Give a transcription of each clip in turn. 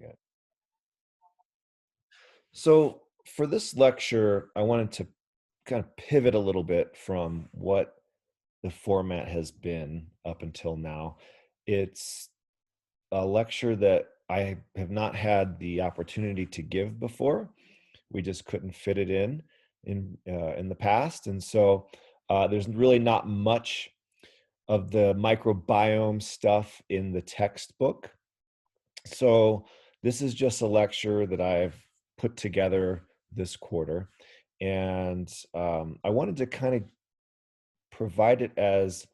good. So for this lecture, I wanted to kind of pivot a little bit from what the format has been up until now. It's a lecture that I have not had the opportunity to give before. We just couldn't fit it in the past, and so there's really not much of the microbiome stuff in the textbook. So this is just a lecture that I've put together this quarter, and I wanted to kind of provide it as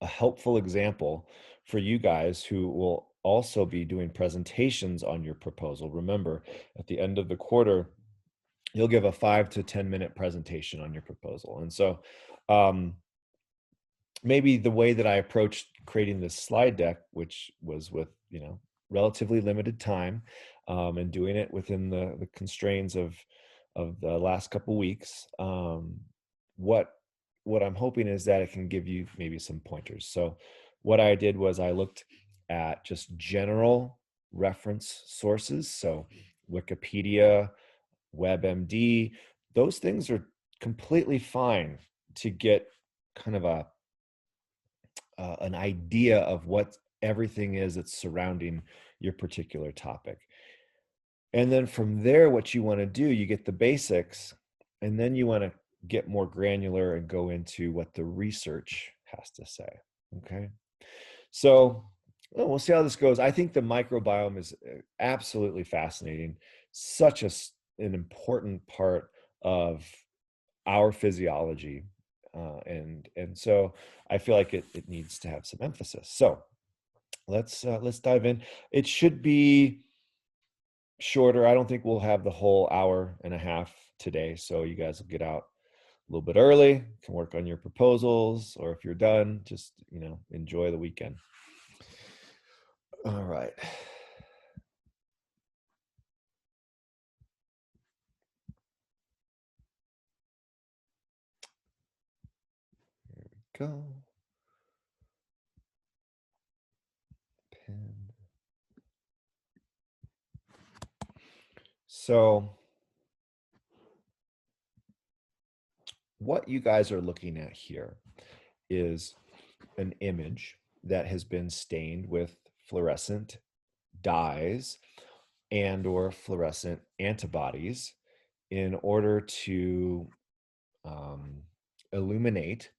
a helpful example for you guys who will also be doing presentations on your proposal. Remember, at the end of the quarter, you'll give a 5 to 10 minute presentation on your proposal. And so um, maybe the way that I approached creating this slide deck, which was with, relatively limited time, and doing it within the constraints of the last couple weeks, what I'm hoping is that it can give you maybe some pointers. So what I did was I looked at just general reference sources. So Wikipedia, WebMD, those things are completely fine to get kind of an idea of what everything is that's surrounding your particular topic. And then from there, what you want to do, you get the basics, and then you want to get more granular and go into what the research has to say. Okay. So we'll see how this goes. I think the microbiome is absolutely fascinating, such an important part of our physiology. And so I feel like it needs to have some emphasis. So let's dive in. It should be shorter. I don't think we'll have the whole hour and a half today. So you guys will get out a little bit early, can work on your proposals, or if you're done, just, enjoy the weekend. All right. Here we go. Pen. So what you guys are looking at here is an image that has been stained with fluorescent dyes and or fluorescent antibodies in order to illuminate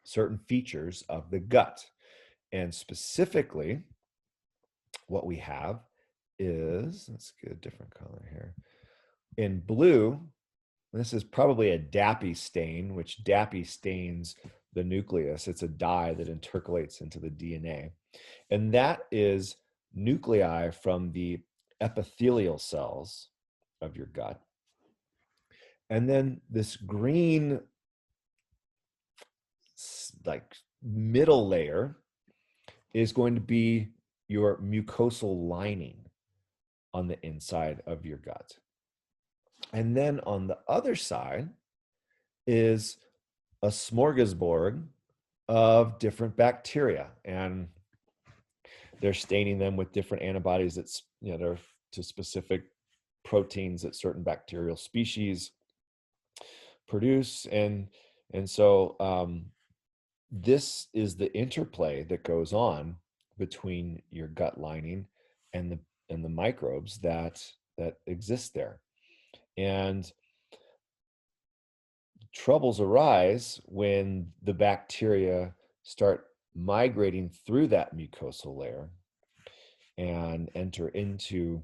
certain features of the gut. And specifically, what we have is, let's get a different color here. In blue, this is probably a DAPI stain, which DAPI stains the nucleus. It's a dye that intercalates into the DNA. And that is nuclei from the epithelial cells of your gut. And then this green, like, middle layer is going to be your mucosal lining on the inside of your gut. And then on the other side is a smorgasbord of different bacteria, and they're staining them with different antibodies that's, they're to specific proteins that certain bacterial species produce. And so this is the interplay that goes on between your gut lining and the microbes that exist there. And troubles arise when the bacteria start migrating through that mucosal layer and enter into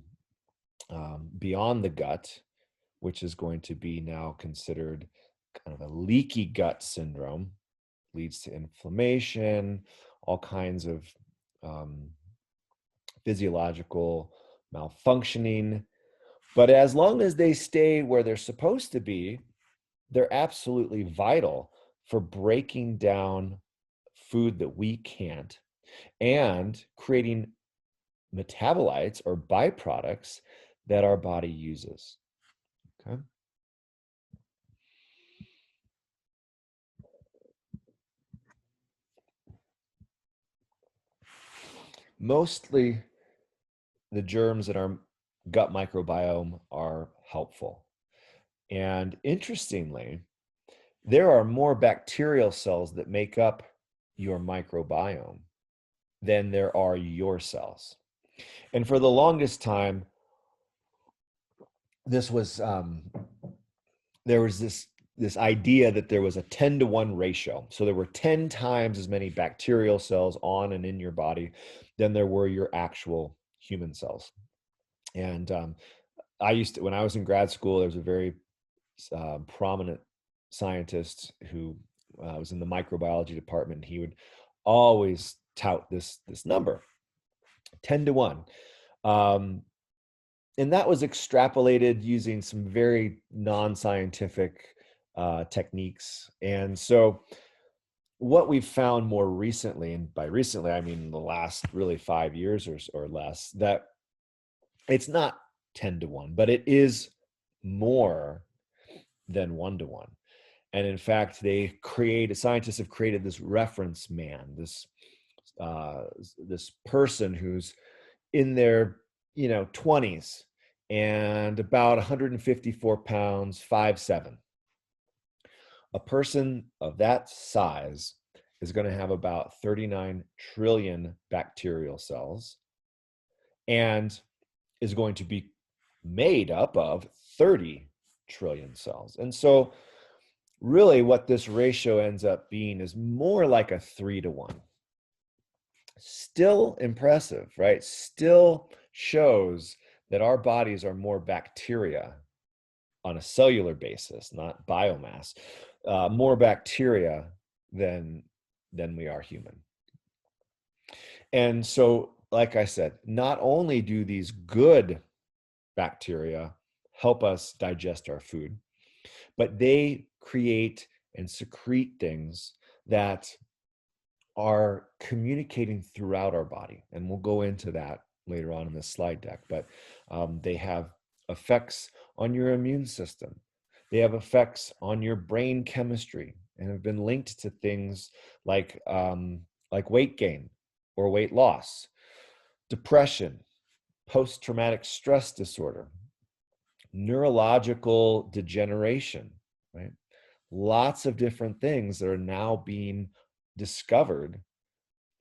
beyond the gut, which is going to be now considered kind of a leaky gut syndrome, leads to inflammation, all kinds of physiological malfunctioning. But as long as they stay where they're supposed to be, they're absolutely vital for breaking down food that we can't and creating metabolites or byproducts that our body uses. Okay. Mostly the germs in our gut microbiome are helpful. And interestingly, there are more bacterial cells that make up your microbiome than there are your cells. And for the longest time, this was there was this idea that there was a 10-to-1 ratio. So there were 10 times as many bacterial cells on and in your body than there were your actual human cells. And I used to, when I was in grad school, there was a very prominent scientist who was in the microbiology department. He would always tout this number, 10-to-1. And that was extrapolated using some very non-scientific techniques. And so what we've found more recently, and by recently, I mean the last really 5 years or less, that it's not 10-to-1, but it is more than 1-to-1. And in fact, scientists have created this reference man, this person who's in their 20s and about 154 pounds, 5'7". A person of that size is going to have about 39 trillion bacterial cells and is going to be made up of 30 trillion cells. And so really what this ratio ends up being is more like a 3-to-1. Still impressive, right? Still shows that our bodies are more bacteria on a cellular basis, not biomass, more bacteria than we are human. And so, like I said, not only do these good bacteria help us digest our food, but they create and secrete things that are communicating throughout our body. And we'll go into that later on in this slide deck, but they have effects on your immune system. They have effects on your brain chemistry and have been linked to things like weight gain or weight loss, depression, post-traumatic stress disorder, neurological degeneration, right? Lots of different things that are now being discovered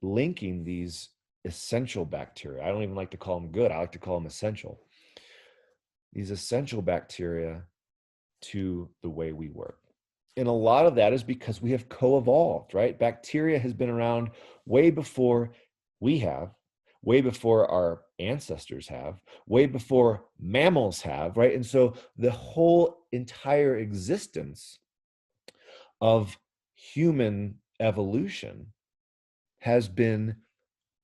linking these essential bacteria. I don't even like to call them good. I like to call them essential. These essential bacteria to the way we work. And a lot of that is because we have co-evolved, right? Bacteria has been around way before we have, way before our ancestors have, way before mammals have, right? And so the whole entire existence of human evolution has been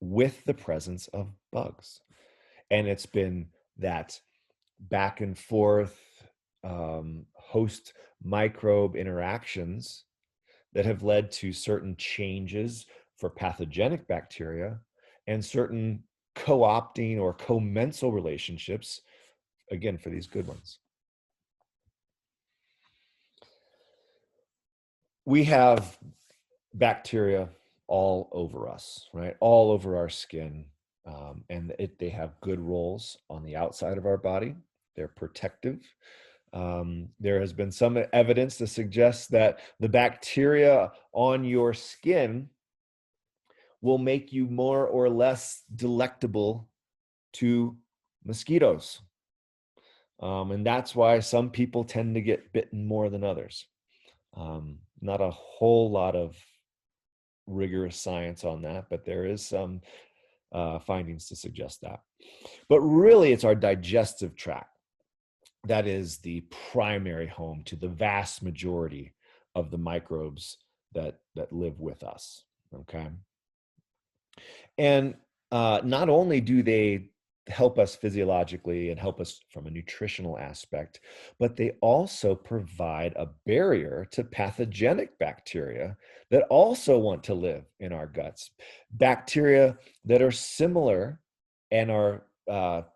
with the presence of bugs. And it's been that back and forth host microbe interactions that have led to certain changes for pathogenic bacteria and certain co-opting or commensal relationships, again, for these good ones. We have bacteria all over us, right? All over our skin. And they have good roles on the outside of our body. They're protective. There has been some evidence to suggest that the bacteria on your skin will make you more or less delectable to mosquitoes. And that's why some people tend to get bitten more than others. Not a whole lot of rigorous science on that, but there is some findings to suggest that. But really, it's our digestive tract that is the primary home to the vast majority of the microbes that live with us. Okay, and not only do they help us physiologically and help us from a nutritional aspect, but they also provide a barrier to pathogenic bacteria that also want to live in our guts. Bacteria that are similar and are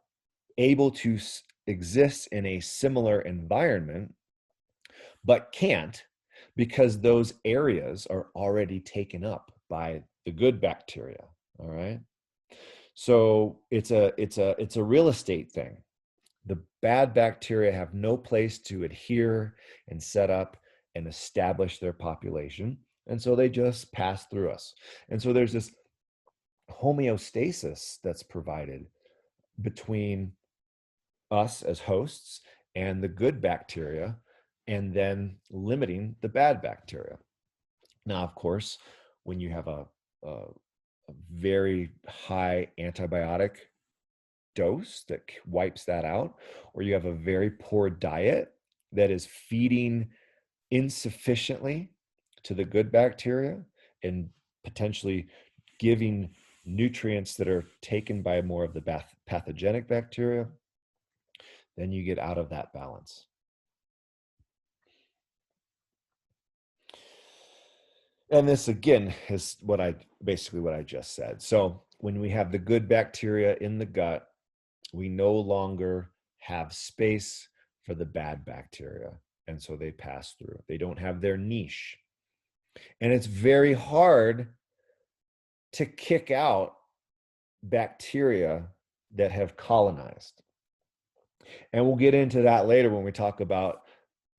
able to exist in a similar environment, but can't because those areas are already taken up by the good bacteria, all right? So it's a real estate thing. The bad bacteria have no place to adhere and set up and establish their population. And so they just pass through us. And so there's this homeostasis that's provided between us as hosts and the good bacteria, and then limiting the bad bacteria. Now, of course, when you have a very high antibiotic dose that wipes that out, or you have a very poor diet that is feeding insufficiently to the good bacteria and potentially giving nutrients that are taken by more of the pathogenic bacteria, then you get out of that balance. And this again is what I just said. So when we have the good bacteria in the gut, we no longer have space for the bad bacteria. And so they pass through. They don't have their niche. And it's very hard to kick out bacteria that have colonized. And we'll get into that later when we talk about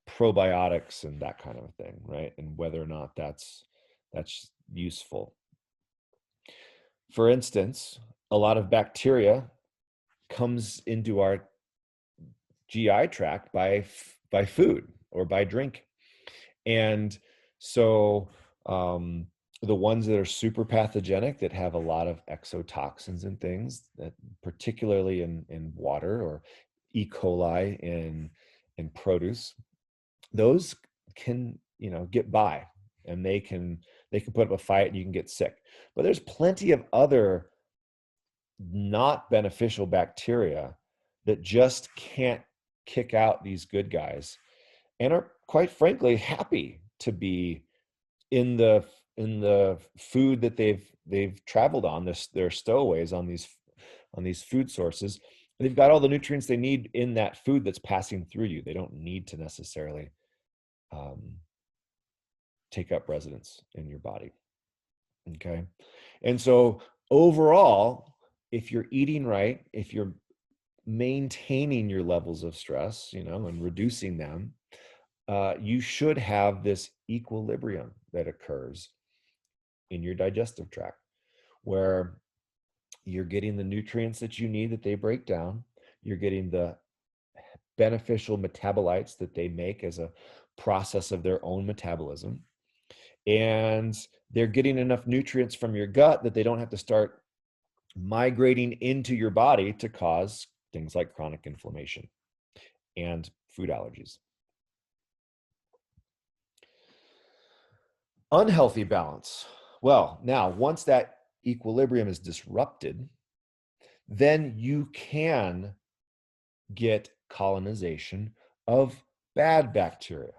probiotics and that kind of thing, right? And whether or not that's useful. For instance, a lot of bacteria comes into our GI tract by food or by drink. And so the ones that are super pathogenic, that have a lot of exotoxins and things, that particularly in water, or E. coli in produce, those can, get by, and they can put up a fight and you can get sick. But there's plenty of other not beneficial bacteria that just can't kick out these good guys, and are quite frankly happy to be in the food that they've traveled on, their stowaways on these food sources. They've got all the nutrients they need in that food that's passing through you. They don't need to necessarily take up residence in your body. Okay. And so overall, if you're eating right, if you're maintaining your levels of stress, and reducing them, you should have this equilibrium that occurs in your digestive tract, where you're getting the nutrients that you need that they break down, you're getting the beneficial metabolites that they make as a process of their own metabolism, and they're getting enough nutrients from your gut that they don't have to start migrating into your body to cause things like chronic inflammation and food allergies. Unhealthy balance. Well, now, once that equilibrium is disrupted, then you can get colonization of bad bacteria.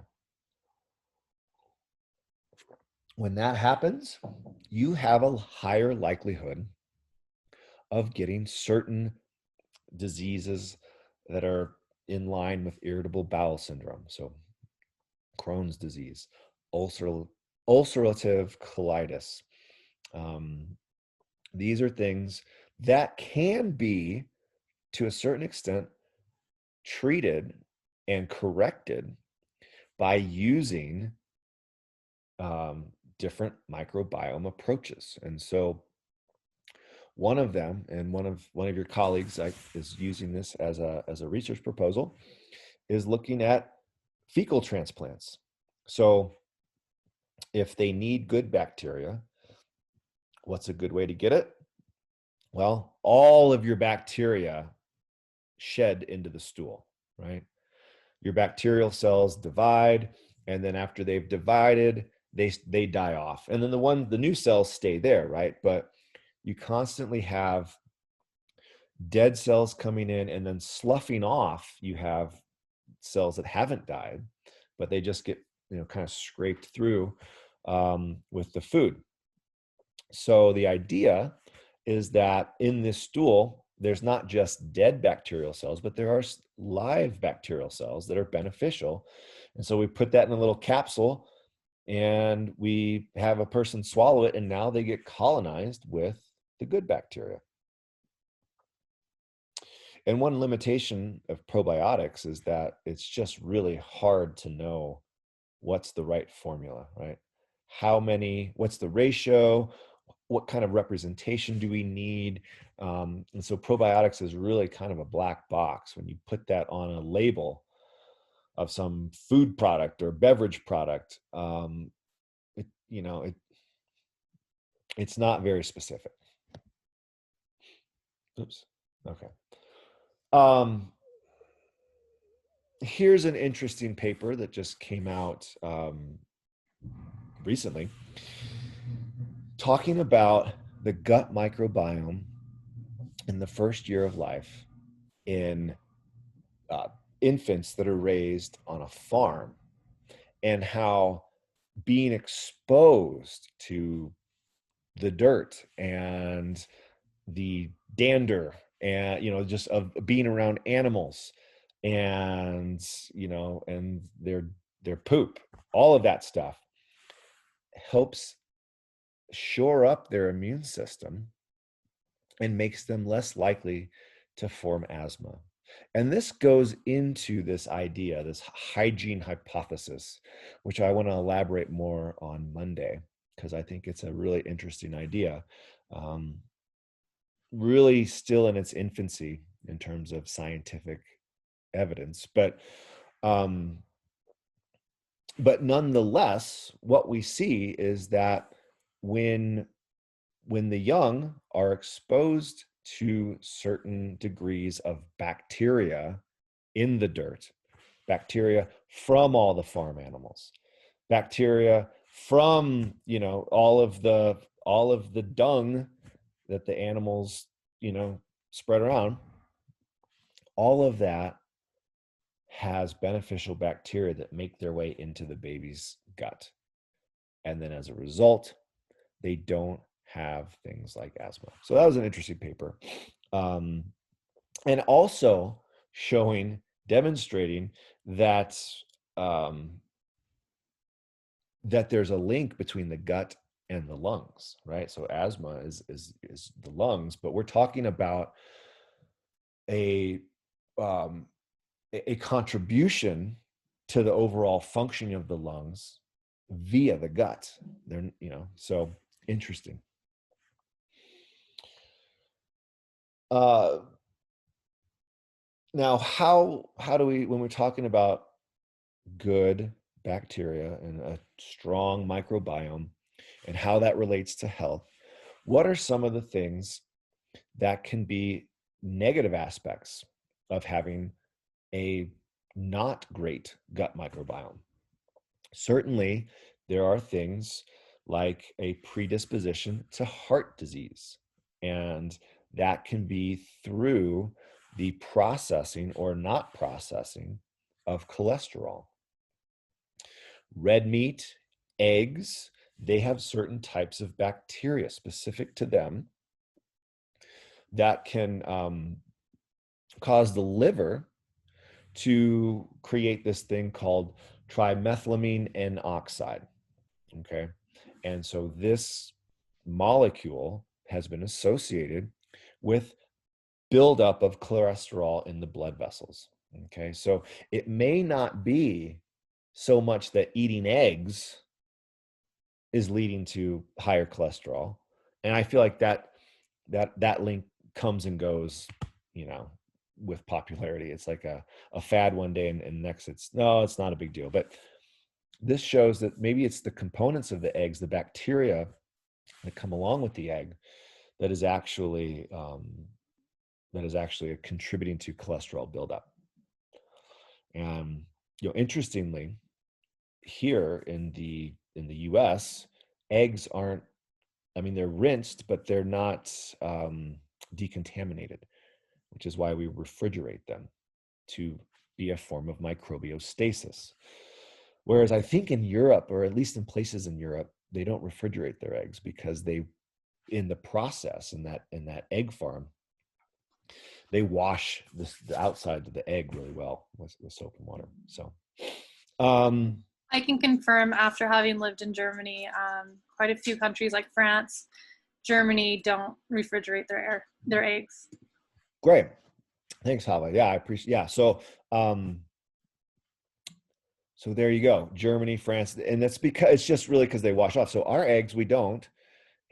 When that happens, you have a higher likelihood of getting certain diseases that are in line with irritable bowel syndrome. So Crohn's disease, ulcerative colitis. These are things that can be, to a certain extent, treated and corrected by using different microbiome approaches. And so one of them, and one of your colleagues is using this as a research proposal, is looking at fecal transplants. So if they need good bacteria, what's a good way to get it? Well, all of your bacteria shed into the stool, right? Your bacterial cells divide, and then after they've divided, they die off. And then the new cells stay there, right? But you constantly have dead cells coming in, and then sloughing off, you have cells that haven't died, but they just get, kind of scraped through with the food. So the idea is that in this stool, there's not just dead bacterial cells, but there are live bacterial cells that are beneficial. And so we put that in a little capsule, and we have a person swallow it, and now they get colonized with the good bacteria. And one limitation of probiotics is that it's just really hard to know what's the right formula, right? How many, what's the ratio? What kind of representation do we need? And so probiotics is really kind of a black box. When you put that on a label of some food product or beverage product, it, you know, it's not very specific. Oops. Okay. Here's an interesting paper that just came out recently, talking about the gut microbiome in the first year of life in uh, infants that are raised on a farm, and how being exposed to the dirt and the dander and, you know, just of being around animals and, you know, and their poop, all of that stuff helps shore up their immune system and makes them less likely to form asthma. And this goes into this idea, this hygiene hypothesis, which I want to elaborate more on Monday, because I think it's a really interesting idea. Really still in its infancy in terms of scientific evidence, but nonetheless, what we see is that when the young are exposed to certain degrees of bacteria in the dirt, bacteria from all the farm animals, bacteria from, you know, all of the dung that the animals, you know, spread around, all of that has beneficial bacteria that make their way into the baby's gut. And then as a result, they don't have things like asthma. So that was an interesting paper. And also demonstrating that that there's a link between the gut and the lungs, right? So asthma is the lungs, but we're talking about a contribution to the overall functioning of the lungs via the gut. They're, you know, so interesting. Now, how do we, when we're talking about good bacteria and a strong microbiome and how that relates to health, what are some of the things that can be negative aspects of having a not great gut microbiome? Certainly, there are things like a predisposition to heart disease, and that can be through the processing or not processing of cholesterol. Red meat, eggs, they have certain types of bacteria specific to them that can cause the liver to create this thing called trimethylamine N oxide. Okay. And so this molecule has been associated with buildup of cholesterol in the blood vessels. Okay. So it may not be so much that eating eggs is leading to higher cholesterol. And I feel like that link comes and goes, you know, with popularity. It's like a fad one day, and next it's not a big deal. But this shows that maybe it's the components of the eggs, the bacteria that come along with the egg, that is actually contributing to cholesterol buildup. And, you know, interestingly, here in the US, eggs aren't, I mean, they're rinsed, but they're not decontaminated, which is why we refrigerate them to be a form of microbiostasis. Whereas I think in Europe, or at least in places in Europe, they don't refrigerate their eggs because they, in the process, in that egg farm, they wash the outside of the egg really well with soap and water. So I can confirm, after having lived in Germany, quite a few countries like France, Germany don't refrigerate their eggs. Great. Thanks, Hava. Yeah, I appreciate. Yeah, so there you go. Germany, France, and that's because it's just really because they wash off. So our eggs, we don't.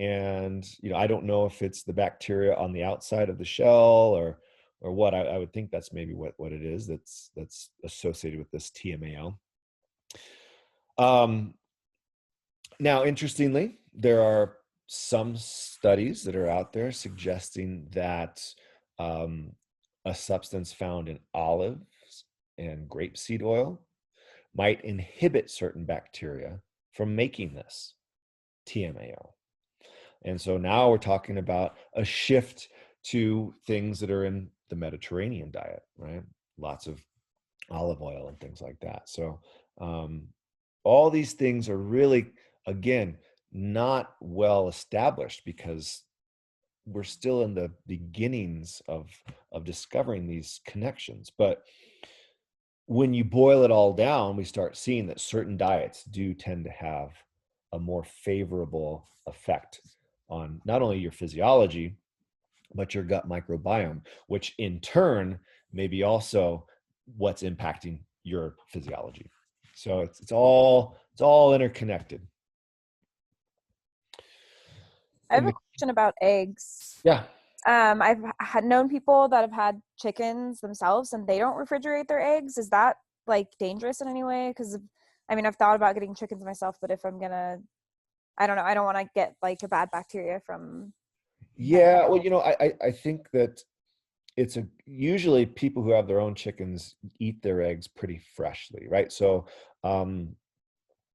And I don't know if it's the bacteria on the outside of the shell or what. I would think that's maybe what it is that's associated with this TMAO. Now, interestingly, there are some studies that are out there suggesting that a substance found in olives and grapeseed oil might inhibit certain bacteria from making this TMAO. And so now we're talking about a shift to things that are in the Mediterranean diet, right? Lots of olive oil and things like that. So all these things are really, again, not well established because we're still in the beginnings of discovering these connections. But when you boil it all down, we start seeing that certain diets do tend to have a more favorable effect on not only your physiology, but your gut microbiome, which in turn may be also what's impacting your physiology. So it's all interconnected. I have a question about eggs. Yeah. I've had known people that have had chickens themselves and they don't refrigerate their eggs. Is that like dangerous in any way? Because I mean, I've thought about getting chickens myself, but if I'm gonna, I don't know, I don't want to get like a bad bacteria from. Yeah. Well, I think that it's usually people who have their own chickens eat their eggs pretty freshly, right? So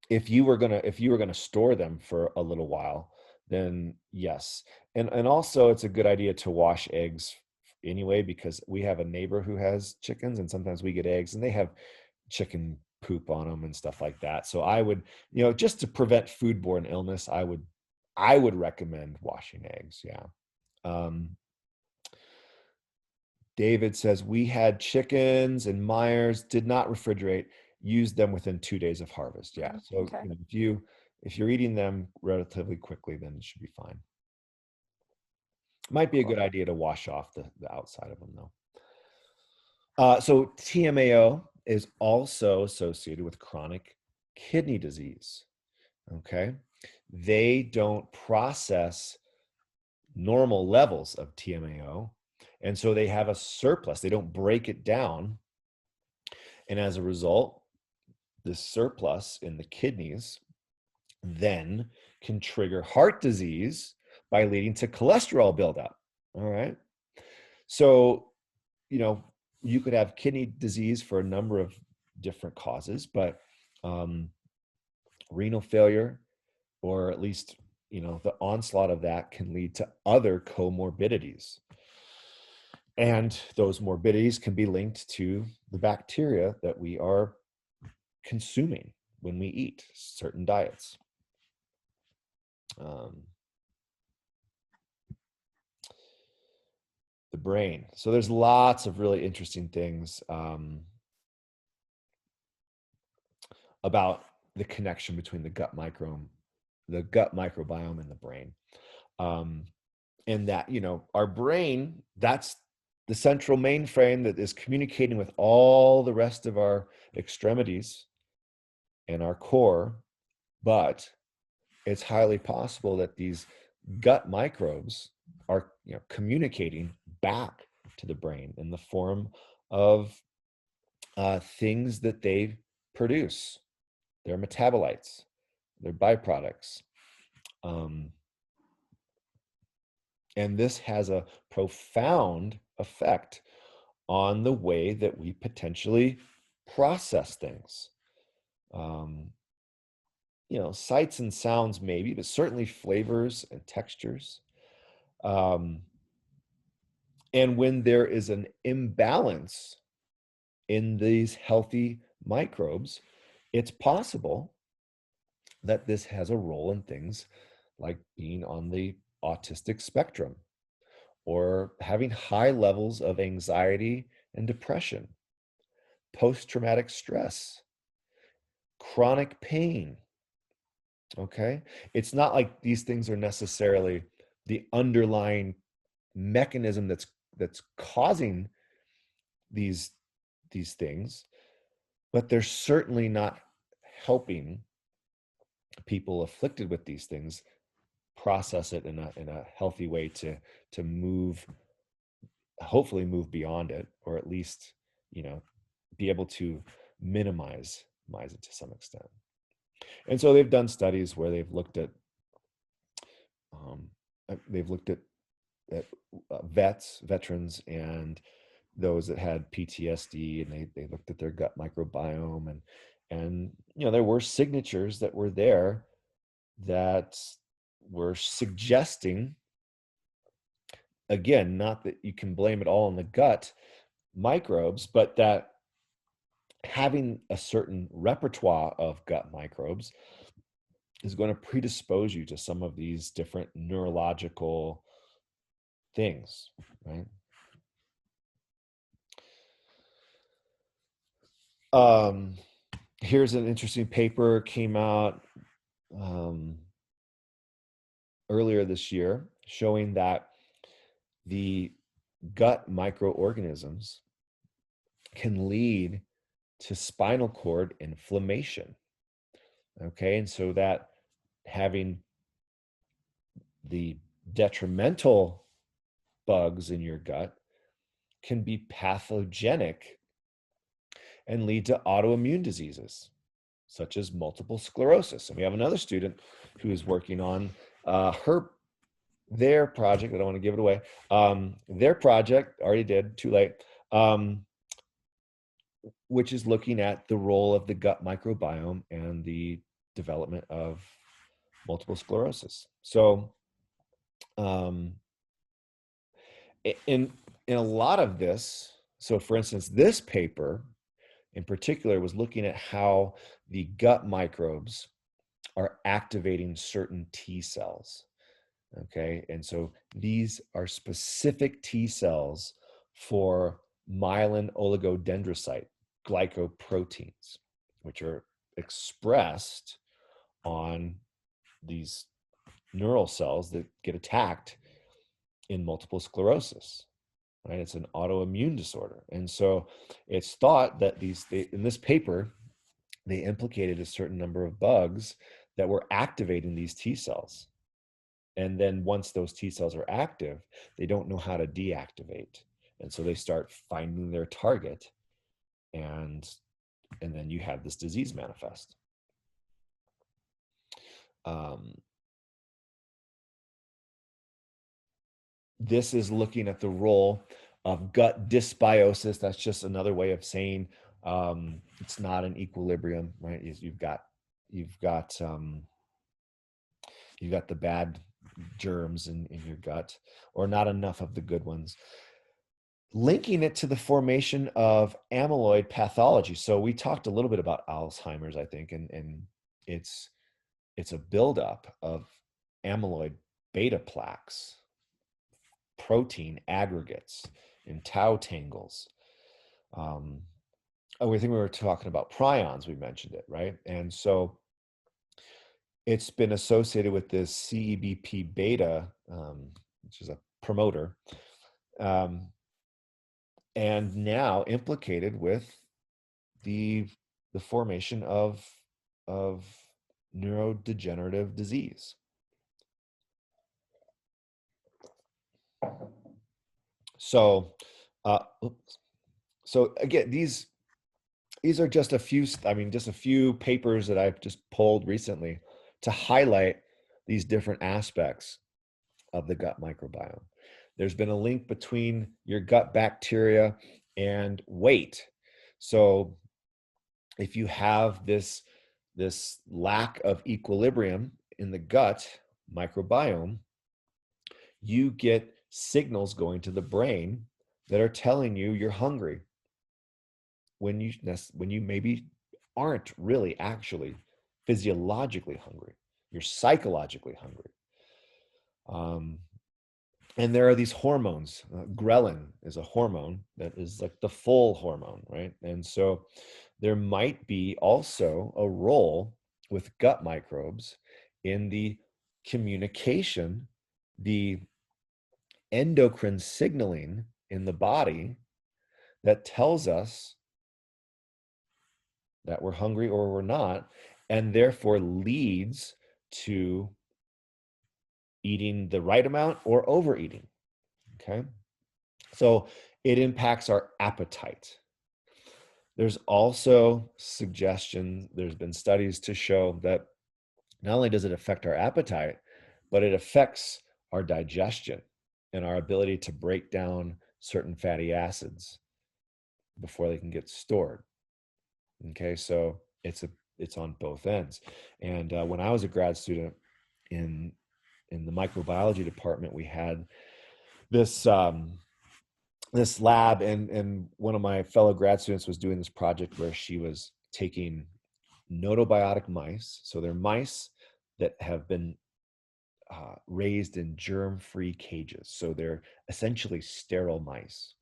if you were gonna store them for a little while, then yes. And also it's a good idea to wash eggs anyway, because we have a neighbor who has chickens and sometimes we get eggs and they have chicken poop on them and stuff like that. So I would, just to prevent foodborne illness, I would recommend washing eggs. Yeah. David says we had chickens and Myers, did not refrigerate, used them within 2 days of harvest. Yeah. So Okay. if you're eating them relatively quickly, then it should be fine. Might be a good idea to wash off the outside of them though. So TMAO is also associated with chronic kidney disease. Okay. They don't process normal levels of TMAO. And so they have a surplus. They don't break it down. And as a result, the surplus in the kidneys then can trigger heart disease by leading to cholesterol buildup. All right. So, you could have kidney disease for a number of different causes, but renal failure, or at least, the onslaught of that can lead to other comorbidities. And those morbidities can be linked to the bacteria that we are consuming when we eat certain diets. The brain. So there's lots of really interesting things about the connection between the gut microbiome and the brain. And that, our brain, that's the central mainframe that is communicating with all the rest of our extremities and our core. But it's highly possible that these gut microbes are, communicating back to the brain in the form of things that they produce, their metabolites, their byproducts. And this has a profound effect on the way that we potentially process things. Sights and sounds maybe, but certainly flavors and textures. And when there is an imbalance in these healthy microbes, it's possible that this has a role in things like being on the autistic spectrum or having high levels of anxiety and depression, post-traumatic stress, chronic pain. Okay. It's not like these things are necessarily the underlying mechanism that's causing these things, but they're certainly not helping people afflicted with these things process it in a healthy way to move, hopefully move beyond it, or at least, you know, be able to minimize it to some extent. And so they've done studies where they've looked at um, at veterans and those that had PTSD, and they looked at their gut microbiome, and you know, there were signatures that were there that were suggesting, again, not that you can blame it all on the gut microbes, but that having a certain repertoire of gut microbes is going to predispose you to some of these different neurological things, right? Here's an interesting paper came out earlier this year showing that the gut microorganisms can lead to spinal cord inflammation. Okay, and so that having the detrimental bugs in your gut can be pathogenic and lead to autoimmune diseases such as multiple sclerosis. And we have another student who is working on their project. I don't want to give it away. Their project already did, too late, which is looking at the role of the gut microbiome and the development of multiple sclerosis. So in a lot of this, so for instance, this paper in particular was looking at how the gut microbes are activating certain T cells. Okay, and so these are specific T cells for myelin oligodendrocyte glycoproteins, which are expressed on these neural cells that get attacked in multiple sclerosis, right? It's an autoimmune disorder. And so it's thought that in this paper, they implicated a certain number of bugs that were activating these T cells. And then once those T cells are active, they don't know how to deactivate. And so they start finding their target, and then you have this disease manifest. This is looking at the role of gut dysbiosis. That's just another way of saying it's not an equilibrium, right? You've got the bad germs in your gut, or not enough of the good ones. Linking it to the formation of amyloid pathology. So we talked a little bit about Alzheimer's, I think, and it's a buildup of amyloid beta plaques, protein aggregates, and tau tangles. I think we were talking about prions, we mentioned it, right? And so it's been associated with this CEBP beta, which is a promoter, and now implicated with the formation of neurodegenerative disease. So, so again, these are just a few. I mean, just a few papers that I've just pulled recently to highlight these different aspects of the gut microbiome. There's been a link between your gut bacteria and weight. So if you have this lack of equilibrium in the gut microbiome, you get signals going to the brain that are telling you you're hungry when you maybe aren't really actually physiologically hungry. You're psychologically hungry. And there are these hormones. Ghrelin is a hormone that is like the full hormone, right? And so there might be also a role with gut microbes in the communication, the endocrine signaling in the body that tells us that we're hungry or we're not, and therefore leads to eating the right amount or overeating. Okay. So it impacts our appetite. There's also suggestion, there's been studies to show that not only does it affect our appetite, but it affects our digestion and our ability to break down certain fatty acids before they can get stored. Okay, so it's on both ends. And when I was a grad student in the microbiology department, we had this this lab, and one of my fellow grad students was doing this project where she was taking notobiotic mice. So they're mice that have been raised in germ-free cages. So they're essentially sterile mice.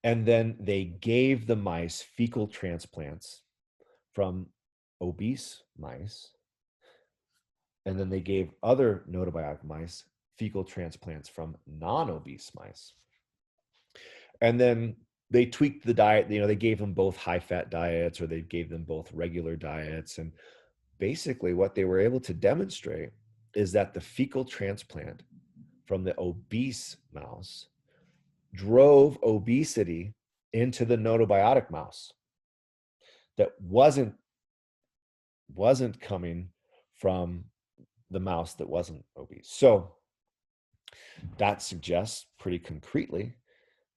And then they gave the mice fecal transplants from obese mice. And then they gave other notobiotic mice fecal transplants from non-obese mice. And then they tweaked the diet. You know, they gave them both high-fat diets, or they gave them both regular diets. And basically what they were able to demonstrate is that the fecal transplant from the obese mouse drove obesity into the notobiotic mouse that wasn't coming from the mouse that wasn't obese. So that suggests pretty concretely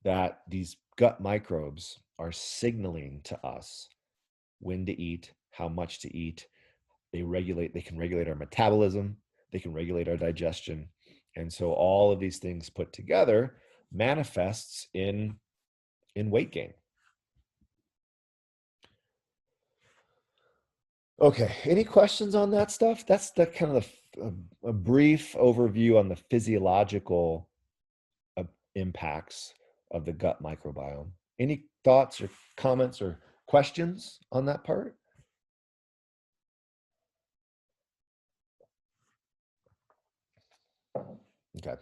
that these gut microbes are signaling to us when to eat, how much to eat. They can regulate our metabolism, they can regulate our digestion. And so all of these things put together manifests in weight gain. Okay, any questions on that stuff? That's the kind of a brief overview on the physiological impacts of the gut microbiome. Any thoughts or comments or questions on that part? Okay.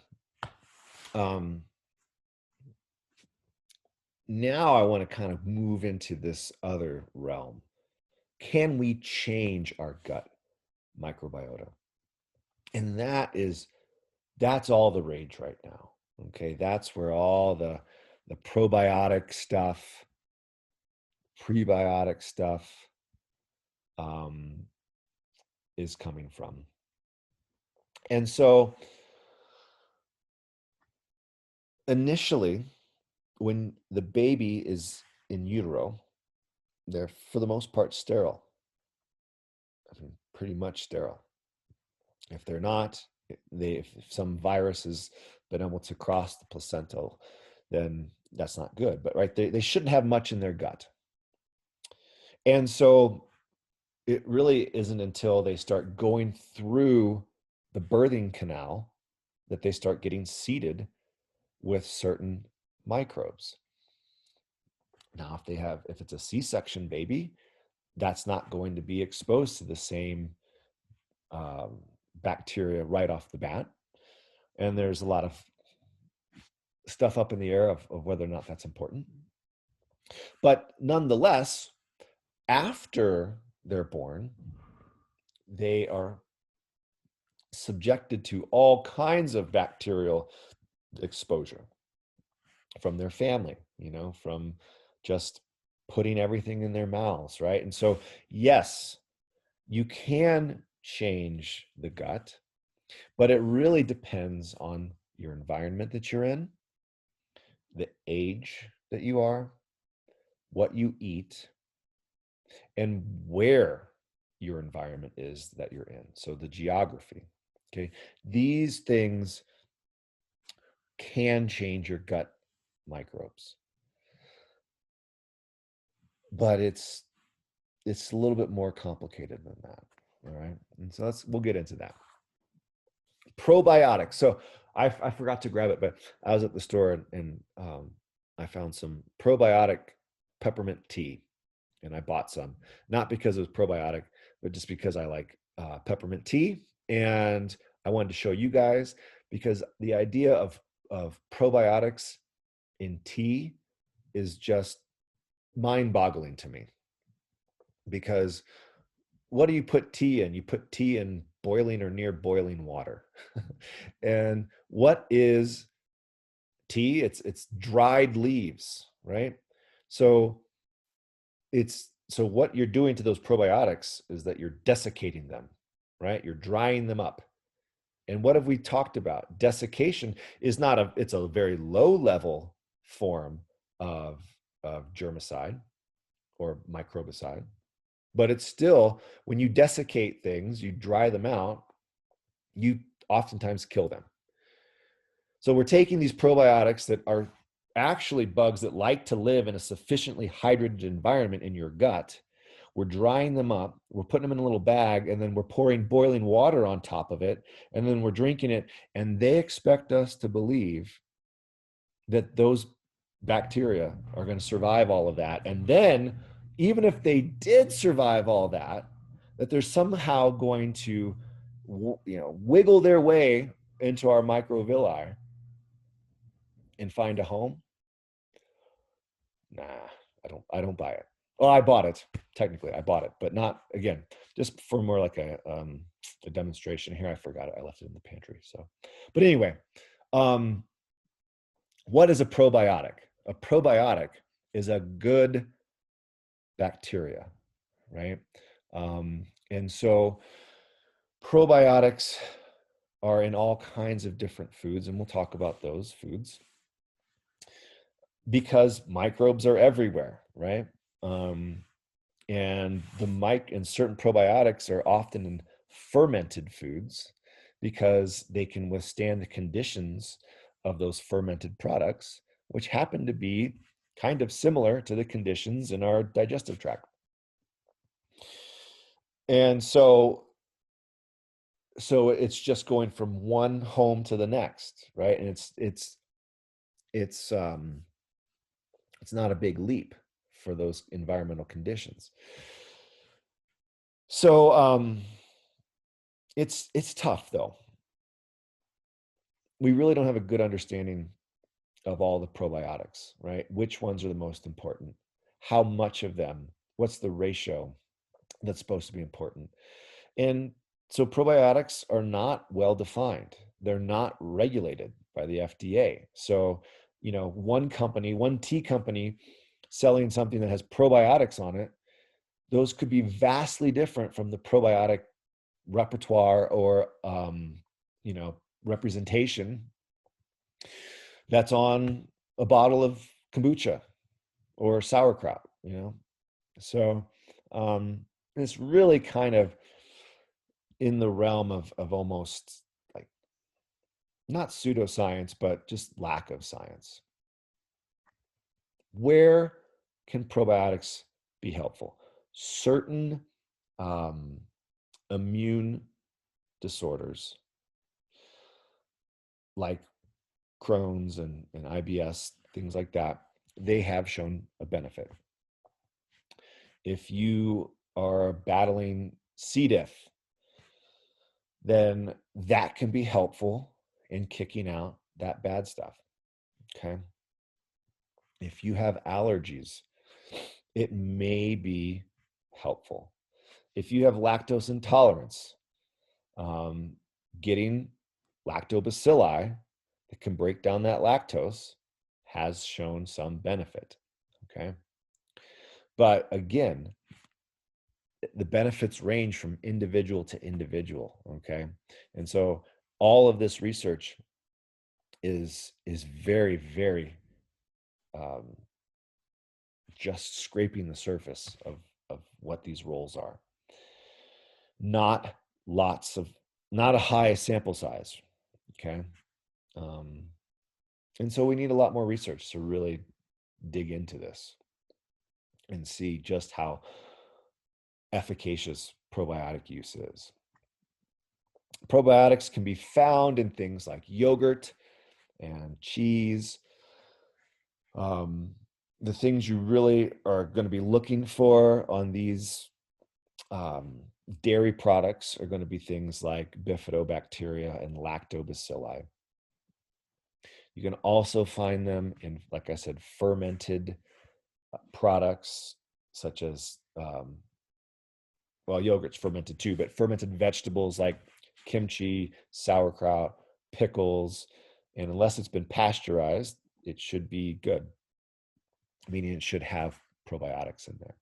Now I want to kind of move into this other realm. Can we change our gut microbiota? And that's all the rage right now. Okay, that's where all the probiotic stuff, prebiotic stuff is coming from. And so initially, when the baby is in utero, they're for the most part sterile. I mean, pretty much sterile. If they're not, if some virus has been able to cross the placental, then that's not good. But right, they shouldn't have much in their gut. And so it really isn't until they start going through the birthing canal that they start getting seeded with certain microbes. Now, if it's a C-section baby, that's not going to be exposed to the same bacteria right off the bat. And there's a lot of stuff up in the air of whether or not that's important. But nonetheless, after they're born, they are subjected to all kinds of bacterial exposure from their family, from just putting everything in their mouths, right? And so, yes, you can change the gut, but it really depends on your environment that you're in, the age that you are, what you eat, and where your environment is that you're in. So the geography, okay? These things can change your gut microbes. But it's a little bit more complicated than that, all right? And so we'll get into that. Probiotics. So I forgot to grab it, but I was at the store and I found some probiotic peppermint tea, and I bought some, not because it was probiotic, but just because I like peppermint tea, and I wanted to show you guys, because the idea of probiotics in tea is just mind-boggling to me, because what do you put tea in? You put tea in boiling or near boiling water. And what is tea? It's dried leaves, right? So what you're doing to those probiotics is that you're desiccating them, right? You're drying them up. And what have we talked about? Desiccation is not it's a very low level form of germicide or microbicide, but it's still, when you desiccate things, you dry them out, you oftentimes kill them. So we're taking these probiotics that are actually bugs that like to live in a sufficiently hydrated environment in your gut. We're drying them up, we're putting them in a little bag, and then we're pouring boiling water on top of it, and then we're drinking it. And they expect us to believe that those bacteria are going to survive all of that. And then, even if they did survive all that, that they're somehow going to, wiggle their way into our microvilli and find a home. Nah, I don't buy it. Well, I bought it. Technically, I bought it, but not, again, just for more like a demonstration. Here, I forgot it. I left it in the pantry. So, but anyway, what is a probiotic? A probiotic is a good bacteria, right? And so probiotics are in all kinds of different foods, and we'll talk about those foods, because microbes are everywhere, right? And certain probiotics are often in fermented foods because they can withstand the conditions of those fermented products, which happen to be kind of similar to the conditions in our digestive tract. And so it's just going from one home to the next, right? And it's not a big leap for those environmental conditions. So it's tough, though. We really don't have a good understanding of all the probiotics, right? Which ones are the most important? How much of them? What's the ratio that's supposed to be important? And so probiotics are not well defined. They're not regulated by the FDA. So, one tea company selling something that has probiotics on it, those could be vastly different from the probiotic repertoire or, representation that's on a bottle of kombucha or sauerkraut, So it's really kind of in the realm of almost like, not pseudoscience, but just lack of science. Where can probiotics be helpful? Certain immune disorders like Crohn's and IBS, things like that, they have shown a benefit. If you are battling C. diff, then that can be helpful in kicking out that bad stuff, okay? If you have allergies, it may be helpful. If you have lactose intolerance, getting lactobacilli that can break down that lactose has shown some benefit, okay? But again, the benefits range from individual to individual, okay? And so all of this research is very, very just scraping the surface of what these roles are. Not a high sample size, okay? And so we need a lot more research to really dig into this and see just how efficacious probiotic use is. Probiotics can be found in things like yogurt and cheese. The things you really are going to be looking for on these dairy products are going to be things like bifidobacteria and lactobacilli. You can also find them in, like I said, fermented products such as, well, yogurt's fermented too, but fermented vegetables like kimchi, sauerkraut, pickles, and unless it's been pasteurized, it should be good, meaning it should have probiotics in there.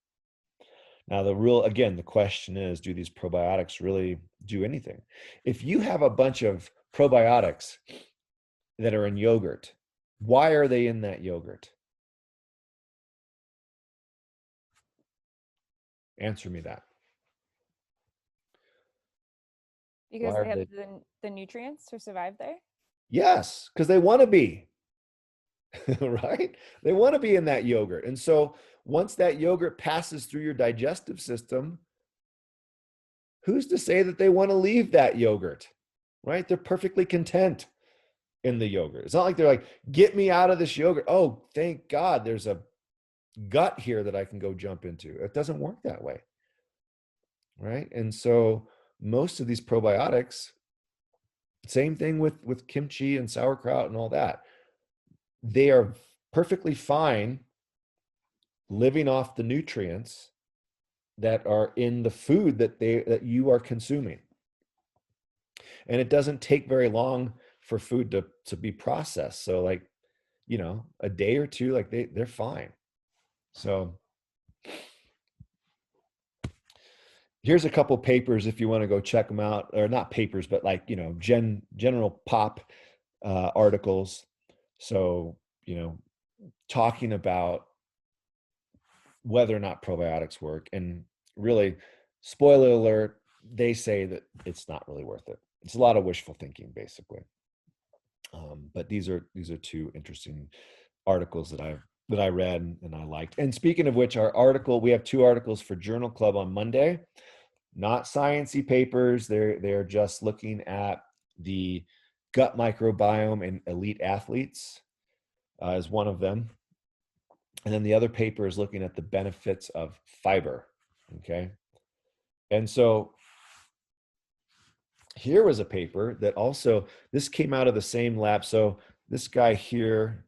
Now, the question is, do these probiotics really do anything? If you have a bunch of probiotics that are in yogurt, why are they in that yogurt? Answer me that. Because Why they are have they? the nutrients to survive there. Yes, because they want to be, right? They want to be in that yogurt. And so once that yogurt passes through your digestive system, who's to say that they want to leave that yogurt, right? They're perfectly content in the yogurt. It's not like they're like, get me out of this yogurt. Oh, thank God there's a gut here that I can go jump into. It doesn't work that way, right? And so most of these probiotics, same thing with kimchi and sauerkraut and all that, they are perfectly fine living off the nutrients that are in the food that you are consuming. And it doesn't take very long for food to be processed. So like, a day or two, like they're fine. So here's a couple papers if you want to go check them out, or not papers, but like, general pop articles. So, talking about whether or not probiotics work. And really, spoiler alert, they say that it's not really worth it. It's a lot of wishful thinking, basically. But these are two interesting articles that I read and I liked. And speaking of which, we have 2 articles for Journal Club on Monday. Not sciencey papers. They're just looking at the gut microbiome in elite athletes as one of them. And then the other paper is looking at the benefits of fiber. Okay. And so here was a paper that also, this came out of the same lab. So this guy here,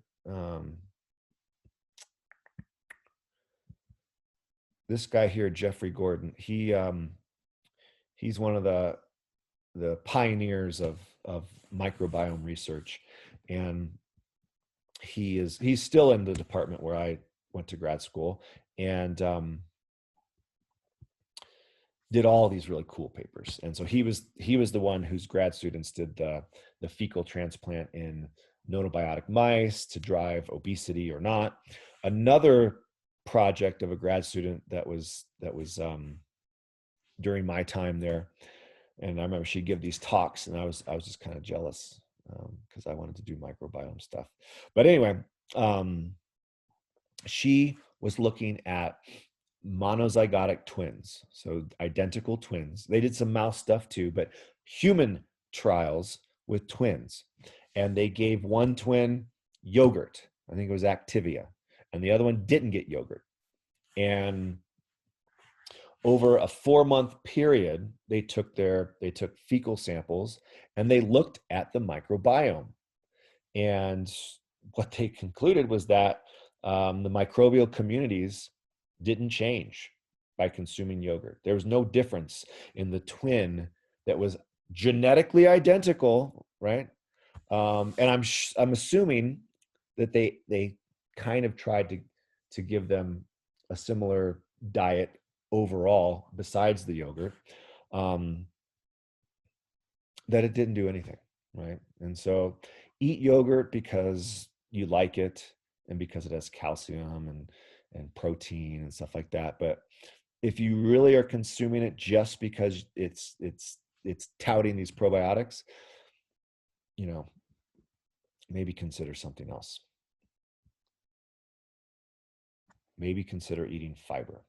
Jeffrey Gordon, he's one of the pioneers of microbiome research. And he's still in the department where I went to grad school, and did all these really cool papers. And so he was the one whose grad students did the fecal transplant in nonobiotic mice to drive obesity or not. Another project of a grad student that was during my time there, and I remember she'd give these talks, and I was just kind of jealous because I wanted to do microbiome stuff. But anyway, she was looking at monozygotic twins, so identical twins. They did some mouse stuff too, but human trials with twins. And they gave one twin yogurt, I think it was Activia, and the other one didn't get yogurt. And over a 4-month period, they took fecal samples and they looked at the microbiome. And what they concluded was that the microbial communities didn't change by consuming yogurt. There was no difference in the twin that was genetically identical, right? And I'm assuming that they kind of tried to give them a similar diet overall besides the yogurt, that it didn't do anything, right? And so eat yogurt because you like it and because it has calcium and protein and stuff like that. But if you really are consuming it just because it's touting these probiotics, maybe consider something else. Maybe consider eating fiber.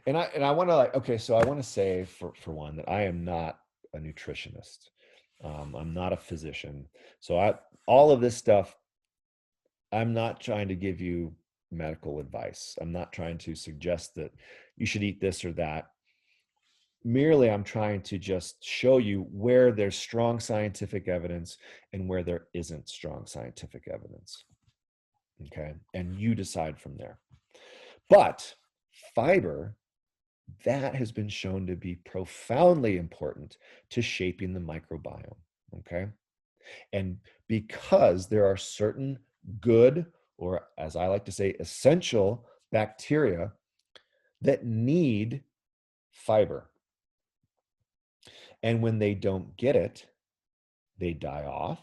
And I want to so I want to say for one that I am not a nutritionist. I'm not a physician. So all of this stuff, I'm not trying to give you medical advice. I'm not trying to suggest that you should eat this or that. Merely, I'm trying to just show you where there's strong scientific evidence and where there isn't strong scientific evidence. Okay. And you decide from there. But fiber, that has been shown to be profoundly important to shaping the microbiome, okay? And because there are certain good, or as I like to say, essential bacteria that need fiber. And when they don't get it, they die off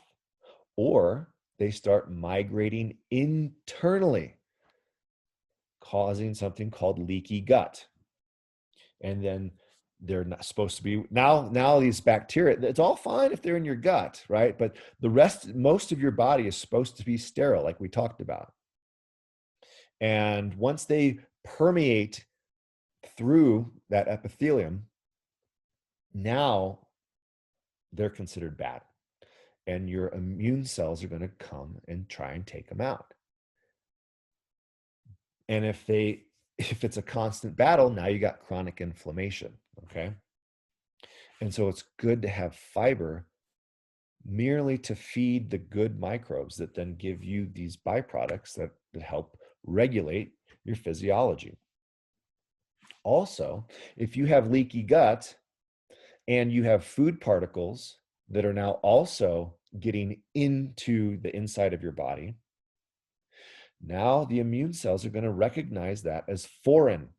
or they start migrating internally, causing something called leaky gut. And then they're not supposed to be now these bacteria, it's all fine if they're in your gut, right? But most of your body is supposed to be sterile, like we talked about. And once they permeate through that epithelium, now they're considered bad. And your immune cells are going to come and try and take them out. And if it's a constant battle, now you got chronic inflammation, okay? And so it's good to have fiber merely to feed the good microbes that then give you these byproducts that help regulate your physiology. Also, if you have leaky gut and you have food particles that are now also getting into the inside of your body, now the immune cells are going to recognize that as foreign.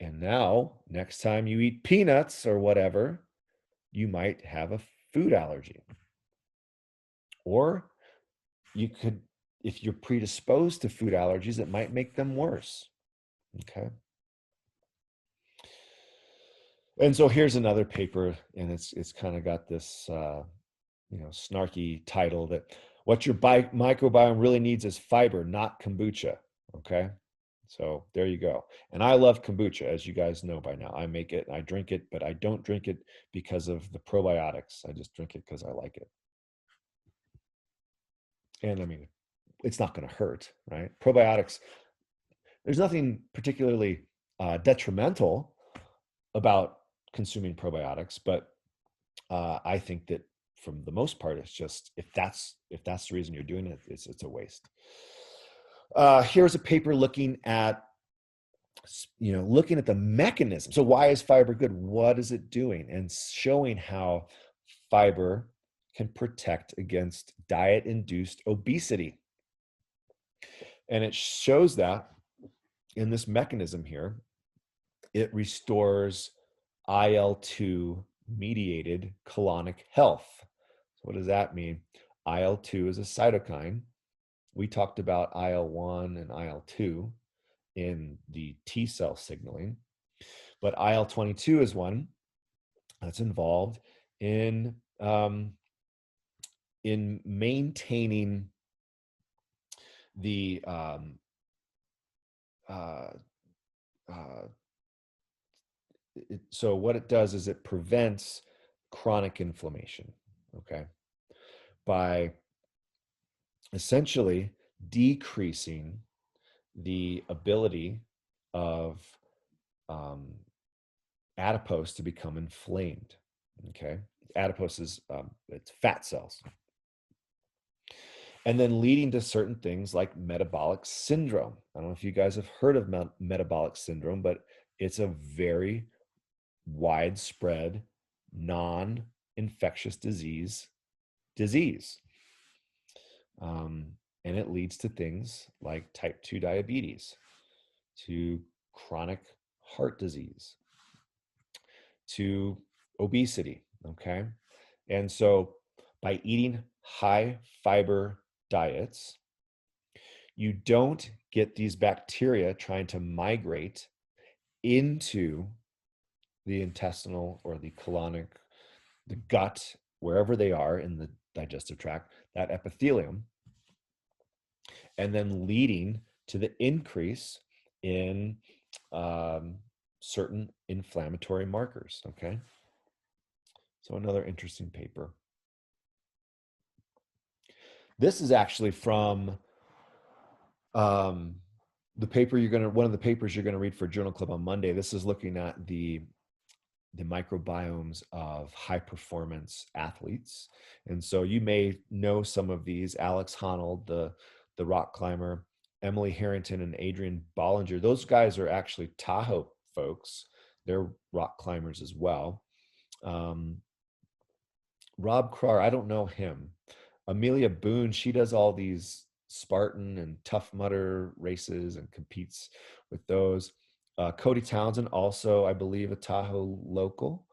And now, next time you eat peanuts or whatever, you might have a food allergy. Or you could, if you're predisposed to food allergies, it might make them worse. Okay. And so here's another paper, and it's kind of got this snarky title that what your microbiome really needs is fiber, not kombucha. Okay. So there you go. And I love kombucha, as you guys know by now. I make it, I drink it, but I don't drink it because of the probiotics. I just drink it because I like it. And I mean, it's not going to hurt, right? Probiotics, there's nothing particularly detrimental about consuming probiotics, but I think that from the most part, it's just if that's the reason you're doing it, it's a waste. Here's a paper looking at the mechanism. So why is fiber good? What is it doing? And showing how fiber can protect against diet-induced obesity. And it shows that in this mechanism here, it restores IL-2 mediated colonic health. So what does that mean? IL-2 is a cytokine. We talked about IL-1 and IL-2 in the T cell signaling, but IL-22 is one that's involved in maintaining the so what it does is it prevents chronic inflammation, okay, by essentially decreasing the ability of adipose to become inflamed, okay? Adipose is it's fat cells. And then leading to certain things like metabolic syndrome. I don't know if you guys have heard of metabolic syndrome, but it's a very widespread non-infectious disease. And it leads to things like type 2 diabetes, to chronic heart disease, to obesity, okay? And so by eating high fiber diets, you don't get these bacteria trying to migrate into the intestinal or the colonic, the gut, wherever they are in the digestive tract, that epithelium, and then leading to the increase in certain inflammatory markers, okay? So another interesting paper. This is actually from the paper one of the papers you're gonna read for Journal Club on Monday. This is looking at the microbiomes of high performance athletes. And so you may know some of these. Alex Honnold, the rock climber, Emily Harrington and Adrian Bollinger. Those guys are actually Tahoe folks. They're rock climbers as well. Rob Krar, I don't know him. Amelia Boone, she does all these Spartan and Tough Mudder races and competes with those. Cody Townsend, also, I believe, a Tahoe local.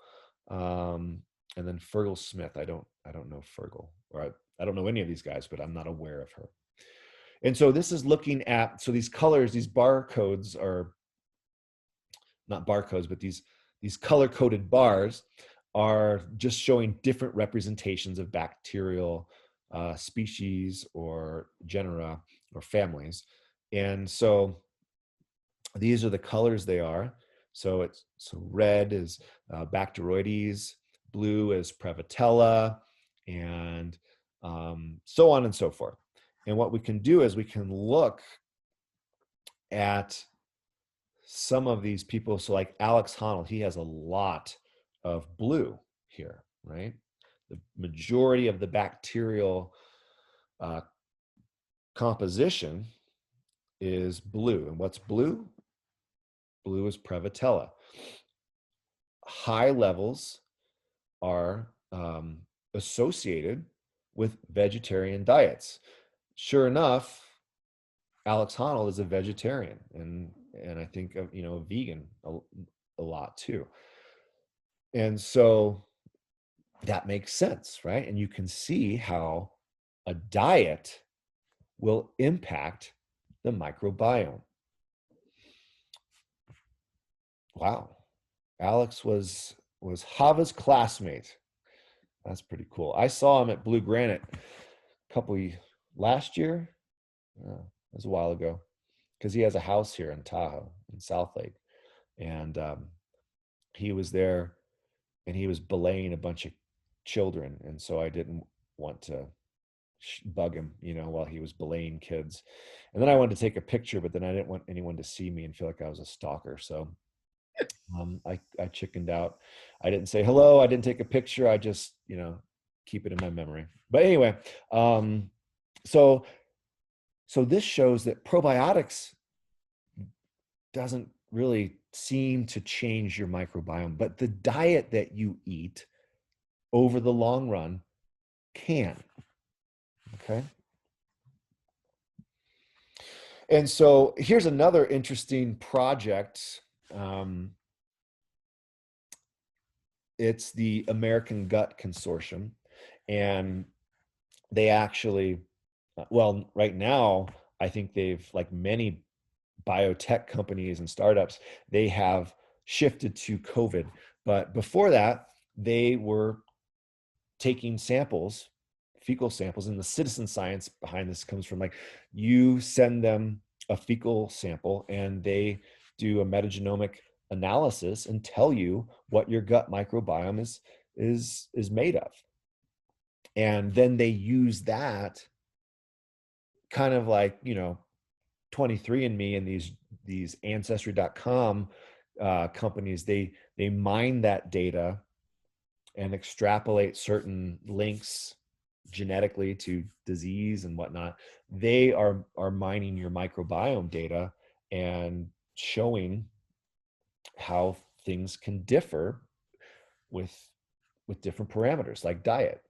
And then Fergal Smith. I don't know Fergal, or I don't know any of these guys, but I'm not aware of her. And so this is looking at, so these colors, these barcodes are not barcodes, but these color-coded bars are just showing different representations of bacterial species or genera or families. And so these are the colors they are. So red is Bacteroides, blue is Prevotella, and so on and so forth. And what we can do is we can look at some of these people. So like Alex Honnold, he has a lot of blue here, right? The majority of the bacterial composition is blue. And what's blue? Blue is Prevotella. High levels are associated with vegetarian diets. Sure enough, Alex Honnold is a vegetarian, and I think a vegan a lot too. And so that makes sense, right? And you can see how a diet will impact the microbiome. Wow. Alex was Hava's classmate. That's pretty cool. I saw him at Blue Granite last year. That was a while ago, because he has a house here in Tahoe, in South Lake. And he was there, and he was belaying a bunch of children. And so I didn't want to bug him, while he was belaying kids. And then I wanted to take a picture, but then I didn't want anyone to see me and feel like I was a stalker. So I chickened out. I didn't say hello. I didn't take a picture. I just, keep it in my memory. But anyway, so this shows that probiotics doesn't really seem to change your microbiome, but the diet that you eat over the long run can. Okay. And so here's another interesting project. It's the American Gut Consortium, and they actually, right now, I think they've, like many biotech companies and startups, they have shifted to COVID. But before that, they were taking samples, fecal samples, and the citizen science behind this comes from, like, you send them a fecal sample and they do a metagenomic analysis and tell you what your gut microbiome is made of. And then they use that kind of like, 23andMe and these ancestry.com companies, they mine that data and extrapolate certain links genetically to disease and whatnot. They are mining your microbiome data and showing how things can differ with different parameters, like diet.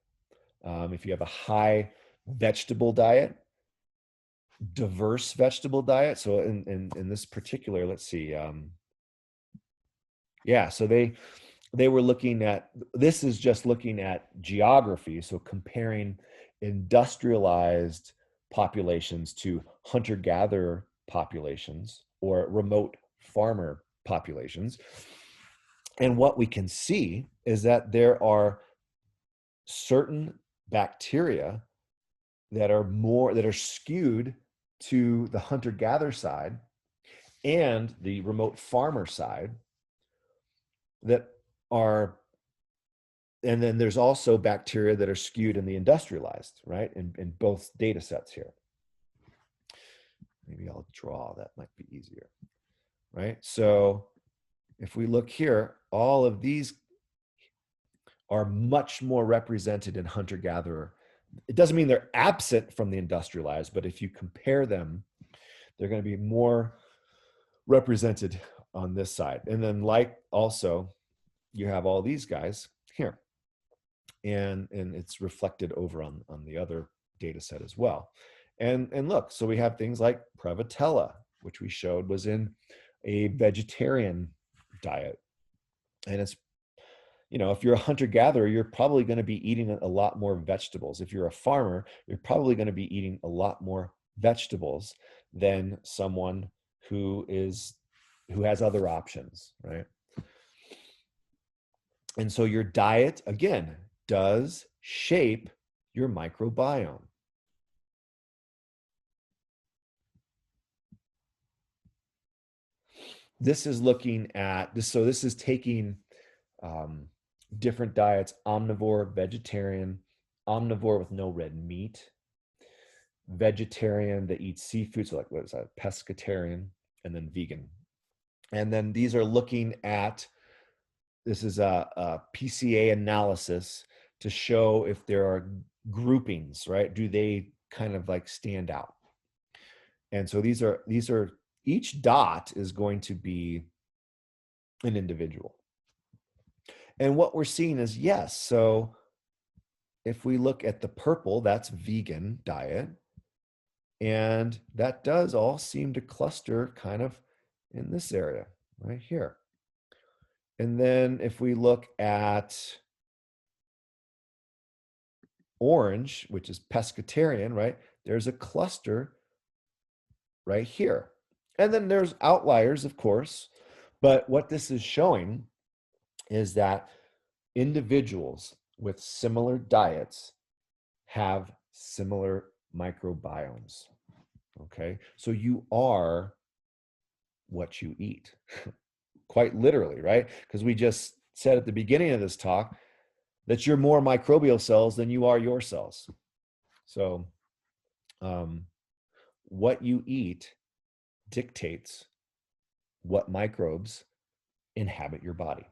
If you have a high vegetable diet, diverse vegetable diet. So in this particular, let's see. So they were looking at, this is just looking at geography. So comparing industrialized populations to hunter-gatherer populations or remote farmer populations. And what we can see is that there are certain bacteria that are skewed to the hunter-gatherer side and the remote farmer side and then there's also bacteria that are skewed in the industrialized, right? In both data sets here. Maybe I'll draw, that might be easier, right? So if we look here, all of these are much more represented in hunter-gatherer. It doesn't mean they're absent from the industrialized, but if you compare them, They're going to be more represented on this side. And then like also you have all these guys here, and it's reflected over on the other data set as well. And look, so we have things like Prevotella, which we showed was in a vegetarian diet. And it's, if you're a hunter-gatherer, you're probably going to be eating a lot more vegetables. If you're a farmer, you're probably going to be eating a lot more vegetables than someone who has other options, right? And so your diet, again, does shape your microbiome. This is looking at this. So this is taking different diets: omnivore, vegetarian, omnivore with no red meat, vegetarian that eats seafood, so like what is that, pescatarian, and then vegan. And then these are looking at, this is a PCA analysis to show if there are groupings, right? Do they kind of like stand out? And so these are each dot is going to be an individual. And what we're seeing is, yes, so if we look at the purple, that's vegan diet. And that does all seem to cluster kind of in this area right here. And then if we look at orange, which is pescatarian, right? There's a cluster right here. And then there's outliers, of course. But what this is showing is that individuals with similar diets have similar microbiomes. Okay, so you are what you eat, quite literally, right? Because we just said at the beginning of this talk that you're more microbial cells than you are your cells. So what you eat dictates what microbes inhabit your body.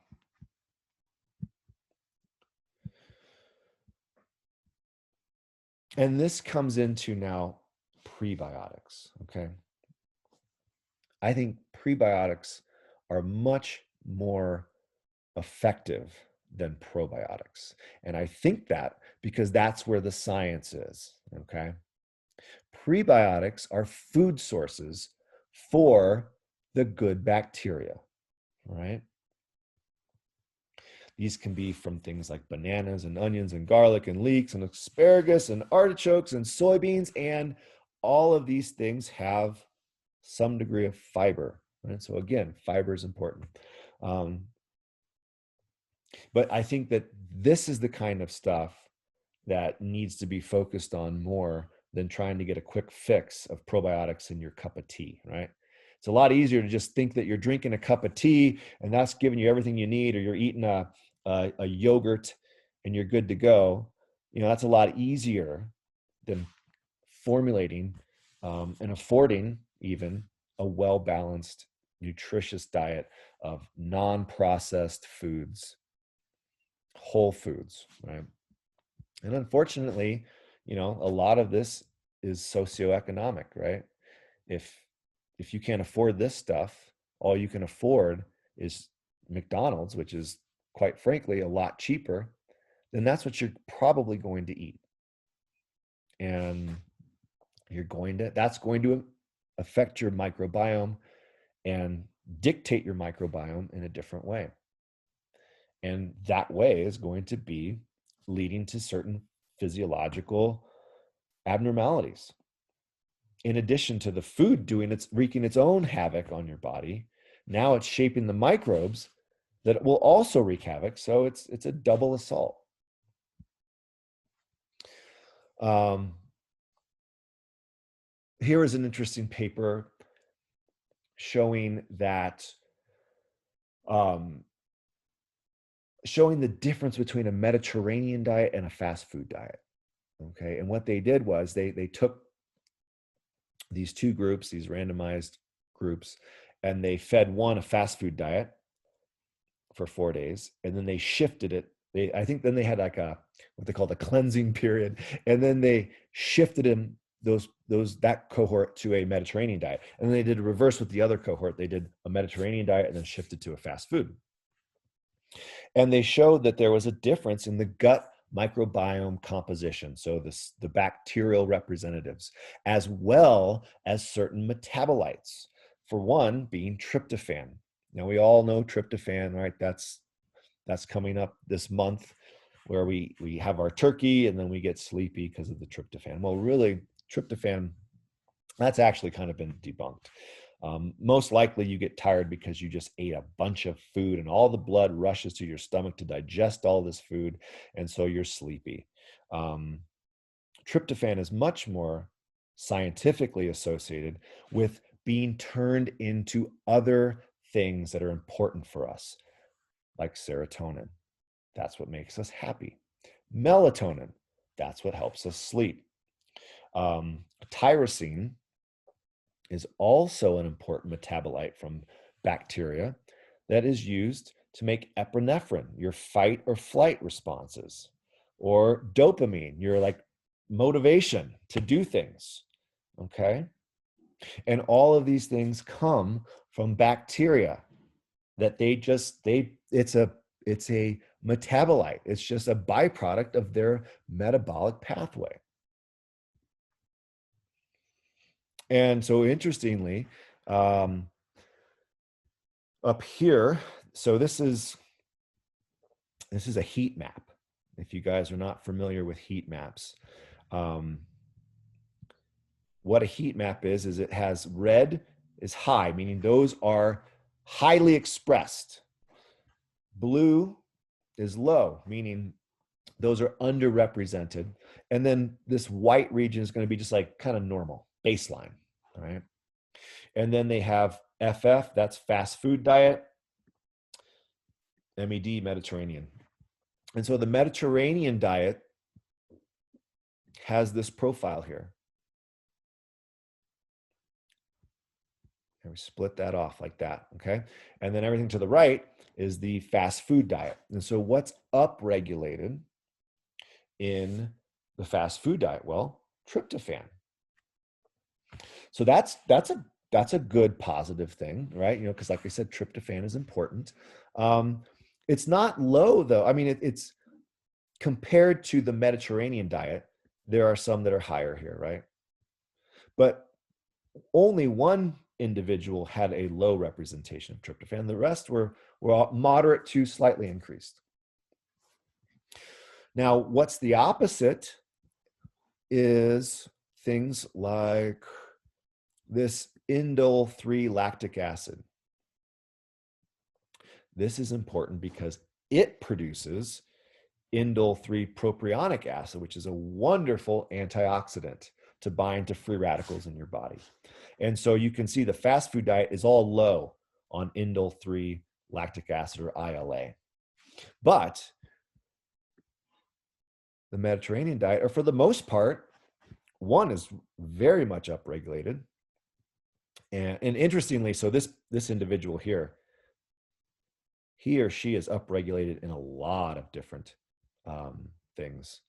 And this comes into now prebiotics, okay? I think prebiotics are much more effective than probiotics. And I think that because that's where the science is, okay? Prebiotics are food sources for the good bacteria, right? These can be from things like bananas and onions and garlic and leeks and asparagus and artichokes and soybeans, and all of these things have some degree of fiber, right? So again, fiber is important. But I think that this is the kind of stuff that needs to be focused on more than trying to get a quick fix of probiotics in your cup of tea, right? It's a lot easier to just think that you're drinking a cup of tea and that's giving you everything you need, or you're eating a yogurt and you're good to go. That's a lot easier than formulating and affording even a well-balanced, nutritious diet of non-processed foods, whole foods, right? And unfortunately, a lot of this is socioeconomic, right? If you can't afford this stuff, all you can afford is McDonald's, which is quite frankly a lot cheaper, then that's what you're probably going to eat. And that's going to affect your microbiome and dictate your microbiome in a different way. And that way is going to be leading to certain physiological abnormalities. In addition to the food wreaking its own havoc on your body, now it's shaping the microbes that will also wreak havoc. So it's a double assault. Here is an interesting paper showing that showing the difference between a Mediterranean diet and a fast food diet. Okay, and what they did was they took these two groups, these randomized groups, and they fed one a fast food diet for 4 days, and then they shifted it. I think then they had like what they called a cleansing period, and then they shifted them that cohort to a Mediterranean diet. And then they did a reverse with the other cohort. They did a Mediterranean diet and then shifted to a fast food. And they showed that there was a difference in the gut microbiome composition, so the bacterial representatives, as well as certain metabolites. For one, being tryptophan. Now we all know tryptophan, right? That's coming up this month, where we have our turkey and then we get sleepy because of the tryptophan. Well, really, tryptophan, that's actually kind of been debunked. Most likely you get tired because you just ate a bunch of food and all the blood rushes to your stomach to digest all this food, and so you're sleepy. Tryptophan is much more scientifically associated with being turned into other things that are important for us, like serotonin. That's what makes us happy. Melatonin, that's what helps us sleep. Tyrosine is also an important metabolite from bacteria that is used to make epinephrine, your fight or flight responses, or dopamine, your like motivation to do things. Okay. And all of these things come from bacteria that it's a metabolite. It's just a byproduct of their metabolic pathway. And so interestingly, up here, so this is a heat map. If you guys are not familiar with heat maps, what a heat map is it has red is high, meaning those are highly expressed. Blue is low, meaning those are underrepresented. And then this white region is going to be just like kind of normal, baseline, all right? And then they have FF, that's fast food diet, MED, Mediterranean. And so the Mediterranean diet has this profile here. And we split that off like that, okay? And then everything to the right is the fast food diet. And so what's upregulated in the fast food diet? Well, tryptophan. So that's a good positive thing, right? Because like I said, tryptophan is important. It's not low though. I mean, it's compared to the Mediterranean diet, there are some that are higher here, right? But only one individual had a low representation of tryptophan. The rest were moderate to slightly increased. Now, what's the opposite is things like this indole 3 lactic acid. This is important because it produces indole 3 propionic acid, which is a wonderful antioxidant to bind to free radicals in your body. And so you can see the fast food diet is all low on indole 3 lactic acid, or ILA. But the Mediterranean diet, or for the most part, one is very much upregulated. And interestingly, so this individual here, he or she is upregulated in a lot of different things,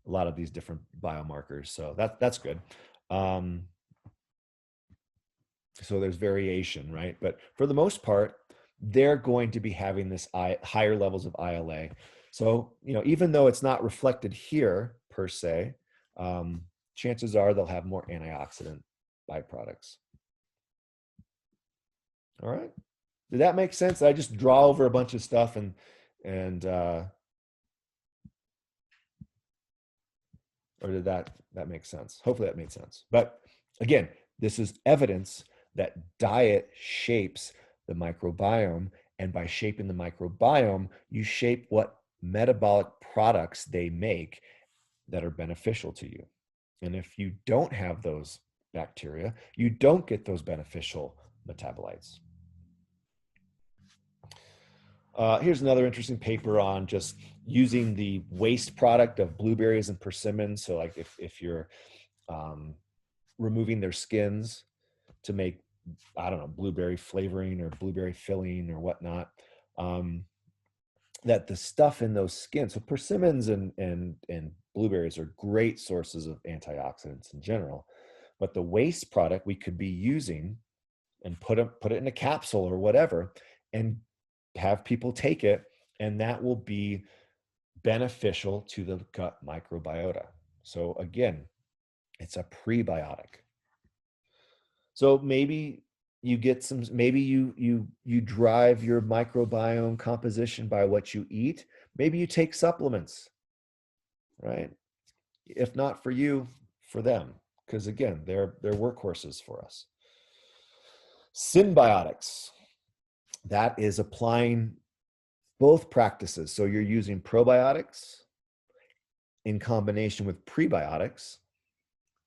a lot of these different biomarkers. So that's good. So there's variation, right? But for the most part, they're going to be having this higher levels of ILA. So, even though it's not reflected here per se, chances are they'll have more antioxidant byproducts. All right. Did that make sense? Did I just draw over a bunch of stuff and or did that make sense? Hopefully that made sense. But again, this is evidence that diet shapes the microbiome, and by shaping the microbiome, you shape what metabolic products they make that are beneficial to you. And if you don't have those bacteria, you don't get those beneficial metabolites. Here's another interesting paper on just using the waste product of blueberries and persimmons. So like if you're removing their skins to make, I don't know, blueberry flavoring or blueberry filling or whatnot, that the stuff in those skins, so persimmons and blueberries are great sources of antioxidants in general. But the waste product we could be using and put it in a capsule or whatever, and have people take it, and that will be beneficial to the gut microbiota. So again, it's a prebiotic. So maybe you get some, maybe you drive your microbiome composition by what you eat. Maybe you take supplements, right? If not for you, for them, because again, they're workhorses for us. Symbiotics, that is applying both practices. So you're using probiotics in combination with prebiotics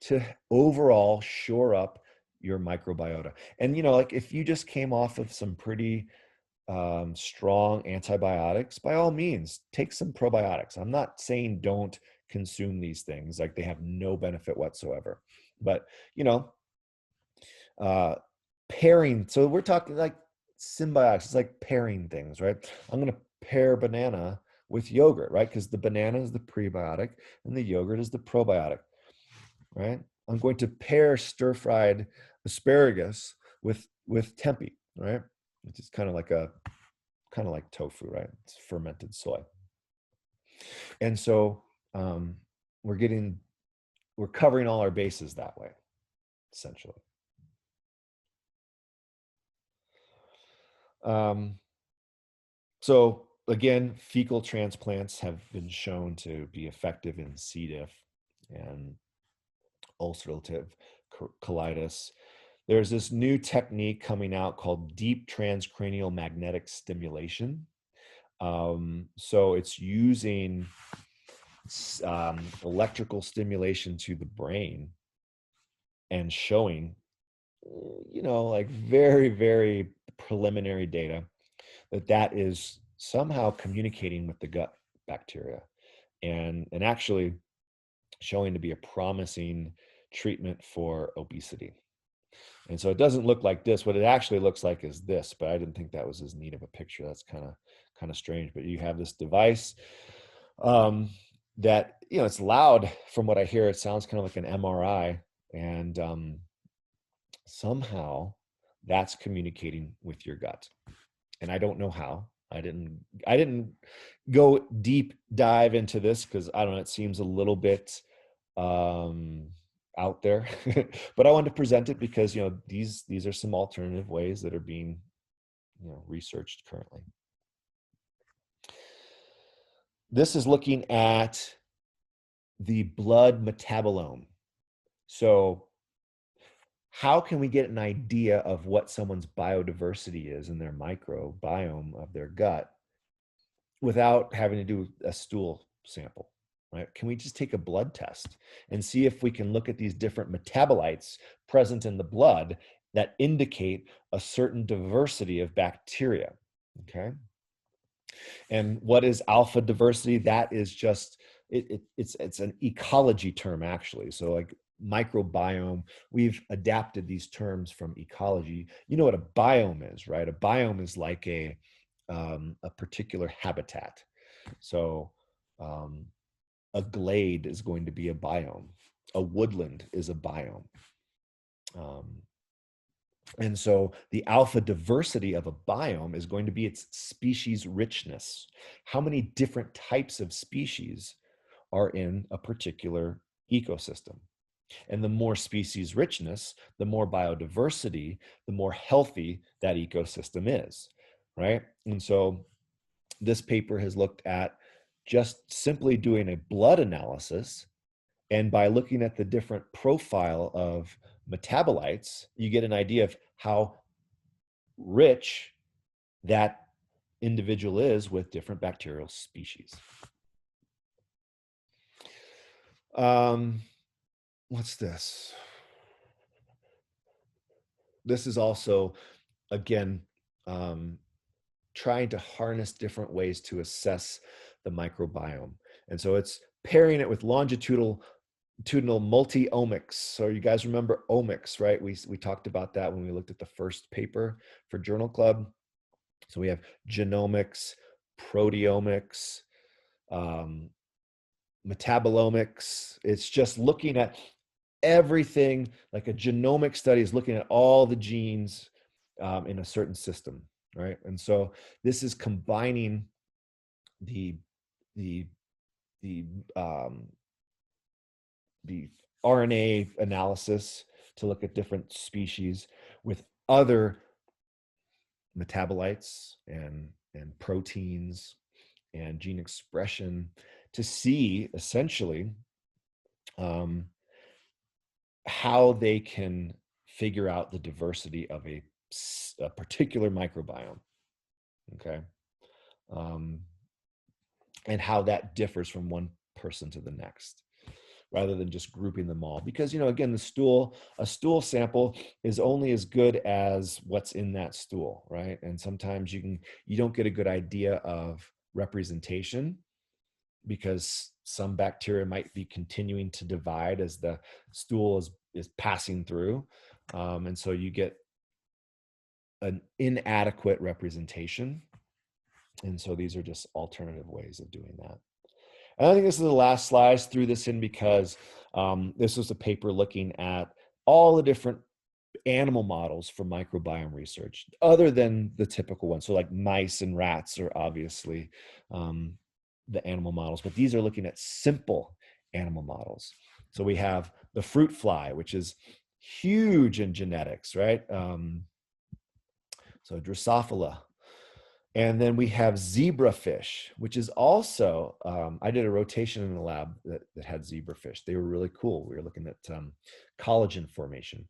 to overall shore up your microbiota. And, you know, like if you just came off of some pretty strong antibiotics, by all means, take some probiotics. I'm not saying don't consume these things, like they have no benefit whatsoever. But, you know, pairing. So we're talking like symbiotics. It's like pairing things, right? I'm going to pair banana with yogurt, right? Because the banana is the prebiotic and the yogurt is the probiotic, right? I'm going to pair stir-fried asparagus with tempeh, right? Which is kind of like tofu, right? It's fermented soy. And so we're covering all our bases that way, essentially. So again, fecal transplants have been shown to be effective in C. diff and ulcerative colitis. There's this new technique coming out called deep transcranial magnetic stimulation. So it's using electrical stimulation to the brain and showing, you know, like very, very preliminary data that is somehow communicating with the gut bacteria and actually showing to be a promising treatment for obesity. And so it doesn't look like this. What it actually looks like is this, but I didn't think that was as neat of a picture. That's kind of strange. But you have this device that, you know, it's loud from what I hear. It sounds kind of like an MRI. And somehow that's communicating with your gut. And I don't know how. I didn't go deep dive into this because I don't know, it seems a little bit out there, but I wanted to present it because, you know, these are some alternative ways that are being, you know, researched currently. This is looking at the blood metabolome. So how can we get an idea of what someone's biodiversity is in their microbiome of their gut without having to do a stool sample, right? Can we just take a blood test and see if we can look at these different metabolites present in the blood that indicate a certain diversity of bacteria, okay? And what is alpha diversity? That is just, it's an ecology term, actually. So like microbiome, we've adapted these terms from ecology. You know what a biome is, right? A biome is like a particular habitat. So a glade is going to be a biome. A woodland is a biome. And so the alpha diversity of a biome is going to be its species richness. How many different types of species are in a particular ecosystem? And the more species richness, the more biodiversity, the more healthy that ecosystem is, right? And so this paper has looked at just simply doing a blood analysis, and by looking at the different profile of metabolites, you get an idea of how rich that individual is with different bacterial species. What's this? This is also, again, trying to harness different ways to assess the microbiome. And so it's pairing it with longitudinal multi-omics. So you guys remember omics, right? We talked about that when we looked at the first paper for Journal Club. So we have genomics, proteomics, metabolomics. It's just looking at everything, like a genomic study is looking at all the genes in a certain system, right? And so this is combining the the the um, the RNA analysis to look at different species with other metabolites and proteins and gene expression to see essentially um, how they can figure out the diversity of a particular microbiome. Okay. Um, and how that differs from one person to the next rather than just grouping them all, because again, a stool sample is only as good as what's in that stool, right? And sometimes you don't get a good idea of representation because some bacteria might be continuing to divide as the stool is passing through, and so you get an inadequate representation. And so these are just alternative ways of doing that. And I think this is the last slide. Threw this in because this was a paper looking at all the different animal models for microbiome research, other than the typical ones. So like mice and rats are obviously the animal models, but these are looking at simple animal models. So we have the fruit fly, which is huge in genetics, right? So Drosophila. And then we have zebrafish, which is also, I did a rotation in the lab that had zebrafish. They were really cool. We were looking at collagen formation.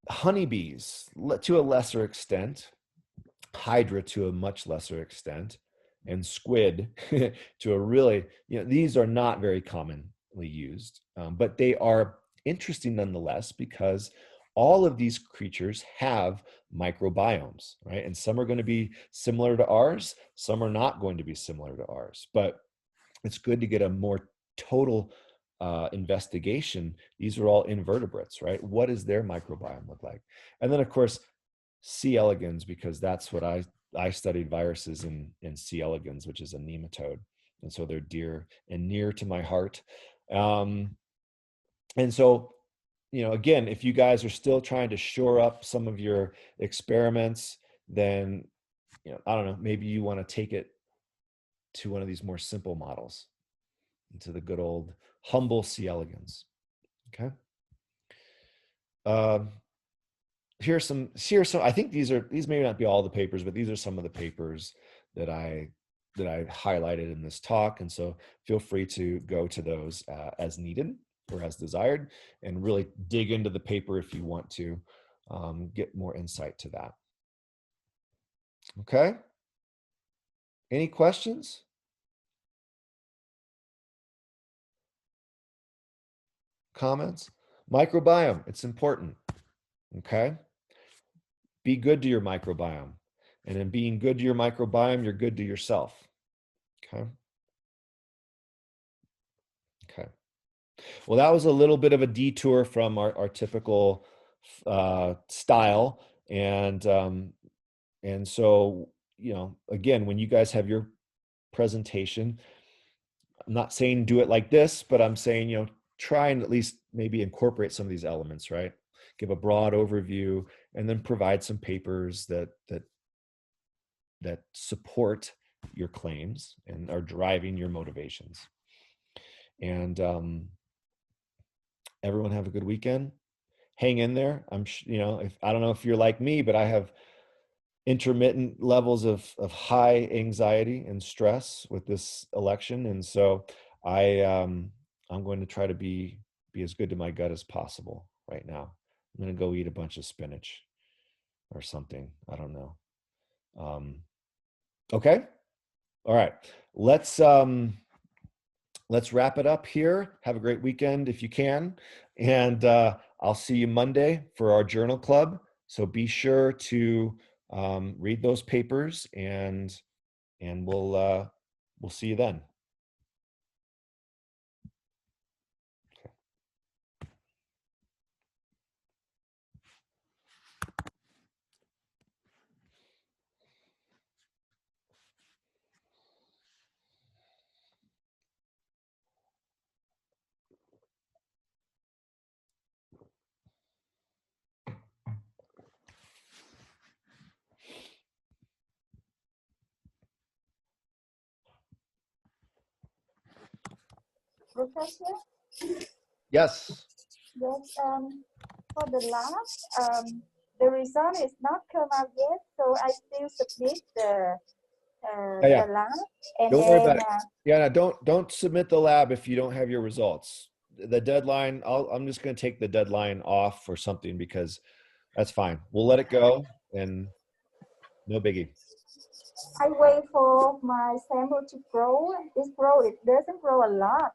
Honeybees, to a lesser extent, hydra to a much lesser extent, and squid to a really, these are not very commonly used, but they are interesting nonetheless because all of these creatures have microbiomes, right? And some are going to be similar to ours, some are not going to be similar to ours, but it's good to get a more total investigation. These are all invertebrates, right? What does their microbiome look like? And then, of course, C. elegans, because that's what I studied viruses in C. elegans, which is a nematode. And so they're dear and near to my heart. And so, again, if you guys are still trying to shore up some of your experiments, then, I don't know, maybe you want to take it to one of these more simple models, into the good old humble C. elegans. Okay. Here's some, I think these may not be all the papers, but these are some of the papers that I highlighted in this talk. And so feel free to go to those as needed or as desired, and really dig into the paper if you want to get more insight to that. Okay. Any questions? Comments? Microbiome, it's important. Okay. Be good to your microbiome. And in being good to your microbiome, you're good to yourself. Okay. Okay. Well, that was a little bit of a detour from our typical style. And so, again, when you guys have your presentation, I'm not saying do it like this, but I'm saying, try and at least maybe incorporate some of these elements, right? Give a broad overview and then provide some papers that support your claims and are driving your motivations. And everyone have a good weekend. Hang in there. If I don't know if you're like me, but I have intermittent levels of high anxiety and stress with this election, and so I'm going to try to be as good to my gut as possible right now. I'm going to go eat a bunch of spinach or something. I don't know. Okay. All right. Let's wrap it up here. Have a great weekend if you can. And I'll see you Monday for our journal club. So be sure to read those papers, and we'll see you then. Professor? Yes. Yes, for the lab, the result is not come out yet, so I still submit Yeah. the lab, and Don't worry then about it. Yeah, no, don't submit the lab if you don't have your results. The deadline, I'm just going to take the deadline off or something because that's fine. We'll let it go and no biggie. I wait for my sample to grow. It doesn't grow a lot.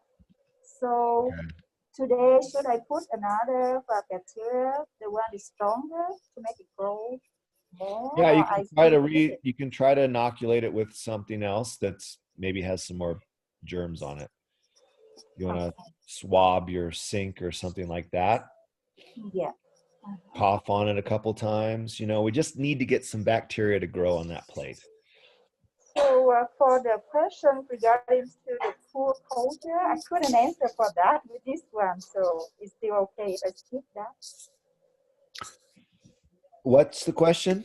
So Okay. today, should I put another bacteria, the one is stronger, to make it grow more? Yeah, Or I you can try to inoculate it with something else that's maybe has some more germs on it. You want to swab your sink or something like that. Yeah. Cough on it a couple times. We just need to get some bacteria to grow on that plate. So for the question regarding to the poor culture, I couldn't answer for that with this one. So it's still okay if I skip that. What's the question?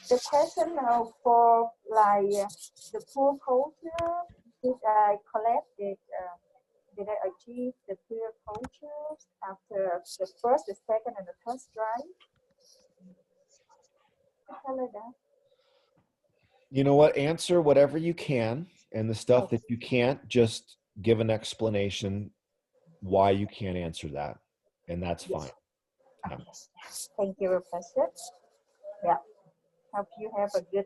The question for like the poor culture, did I collect it? Did I achieve the pure culture after the first, the second, and the third drive? Like that. You know what? Answer whatever you can, and the stuff that you can't, just give an explanation why you can't answer that, and that's fine. Yeah. Okay. Thank you, Professor. Yeah. Hope you have a good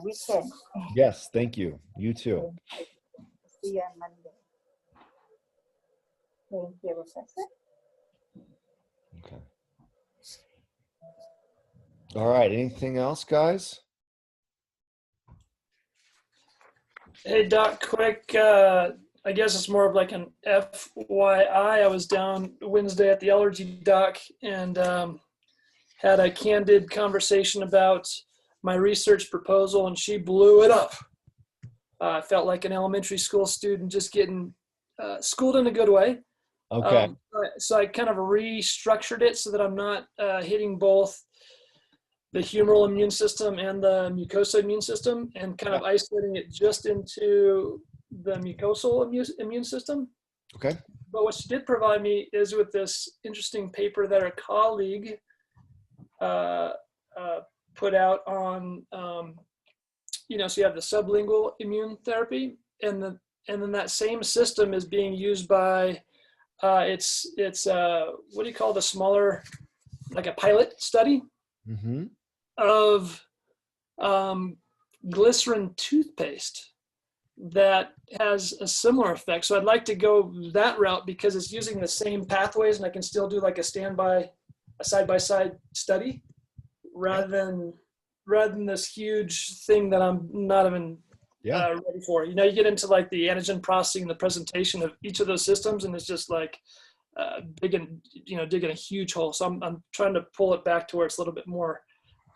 weekend. Yes, thank you. You too. See you on Monday. Thank you, Professor. Okay. All right. Anything else, guys? Hey, Doc, quick, I guess it's more of like an FYI. I was down Wednesday at the allergy doc and had a candid conversation about my research proposal, and she blew it up. I felt like an elementary school student just getting schooled in a good way. Okay. So I kind of restructured it so that I'm not hitting both the humoral immune system and the mucosal immune system, and kind of isolating it just into the mucosal immune system. Okay. But what she did provide me is with this interesting paper that her colleague put out on, so you have the sublingual immune therapy, and then that same system is being used by, it's what do you call the smaller, like a pilot study of glycerin toothpaste that has a similar effect. So I'd like to go that route because it's using the same pathways, and I can still do like a side-by-side study rather than this huge thing that I'm not even ready for. You get into like the antigen processing and the presentation of each of those systems, and it's just like digging a huge hole. So I'm trying to pull it back to where it's a little bit more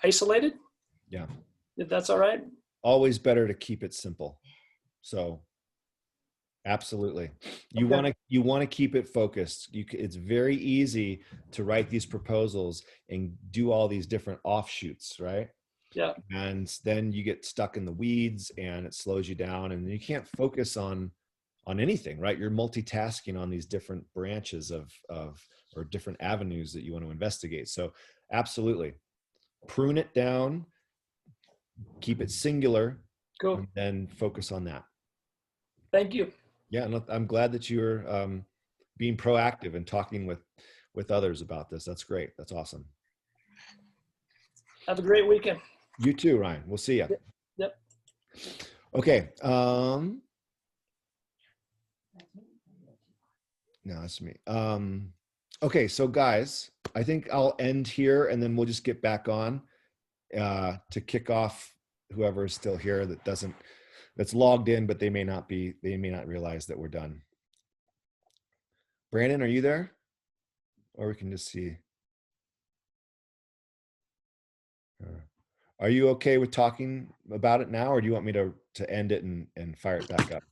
isolated. Yeah. If that's all right. Always better to keep it simple. So absolutely. You want to keep it focused. It's very easy to write these proposals and do all these different offshoots, right? Yeah. And then you get stuck in the weeds and it slows you down and you can't focus on anything, right? You're multitasking on these different branches of or different avenues that you want to investigate. So absolutely. Prune it down, keep it singular, cool, and then focus on that. Thank you. Yeah, and I'm glad that you're being proactive and talking with others about this. That's great. That's awesome. Have a great weekend. You too, Ryan. We'll see you. Yep. Okay. No, that's me. Okay, so guys, I think I'll end here and then we'll just get back on to kick off whoever is still here that's logged in, but they may not realize that we're done. Brandon, are you there? Or we can just see. Are you okay with talking about it now, or do you want me to end it and fire it back up?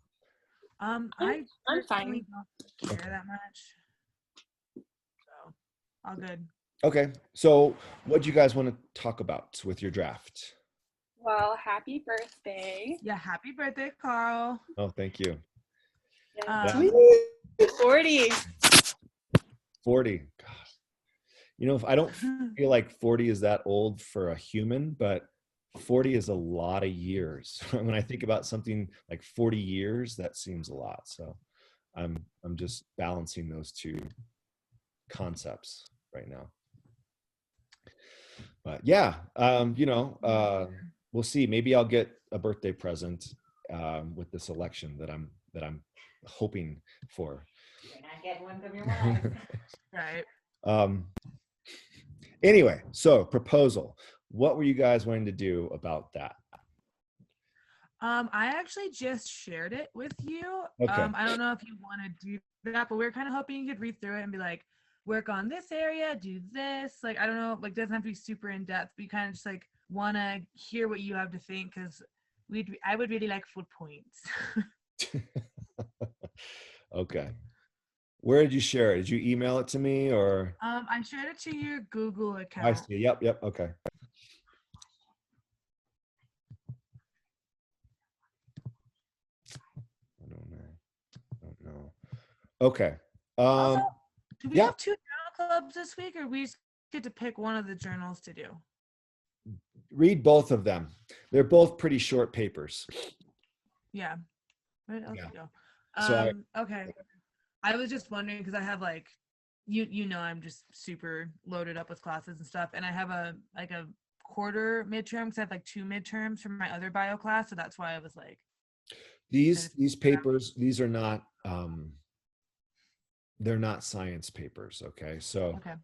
I'm fine. Don't care that much. So all good. Okay. So what do you guys want to talk about with your draft? Well, happy birthday. Yeah, happy birthday, Carl. Oh, thank you. 40. 40. God. You know, if I don't feel like 40 is that old for a human, but 40 is a lot of years. When I think about something like 40 years, that seems a lot. So I'm just balancing those two concepts right now. But yeah, we'll see. Maybe I'll get a birthday present with this election that I'm hoping for. You're not getting one from your wife. Right. Anyway, so proposal. What were you guys wanting to do about that? I actually just shared it with you. Okay. I don't know if you want to do that, but we are kind of hoping you could read through it and be like, work on this area, do this. Like, I don't know, like, doesn't have to be super in depth, but you kind of just like want to hear what you have to think, because I would really like full points. Okay. Where did you share it? Did you email it to me or? I shared it to your Google account. I see. Yep. Okay. I don't know. Okay. Also, do we yeah. have 2 journal clubs this week, or we just get to pick one of the journals to do? Read both of them. They're both pretty short papers. Yeah. Where else Yeah. to go? So Okay. I was just wondering, because I have like, I'm just super loaded up with classes and stuff, and I have a quarter midterm because I have like 2 midterms from my other bio class, so that's why I was like, these papers, these are not they're not science papers. Okay. So okay.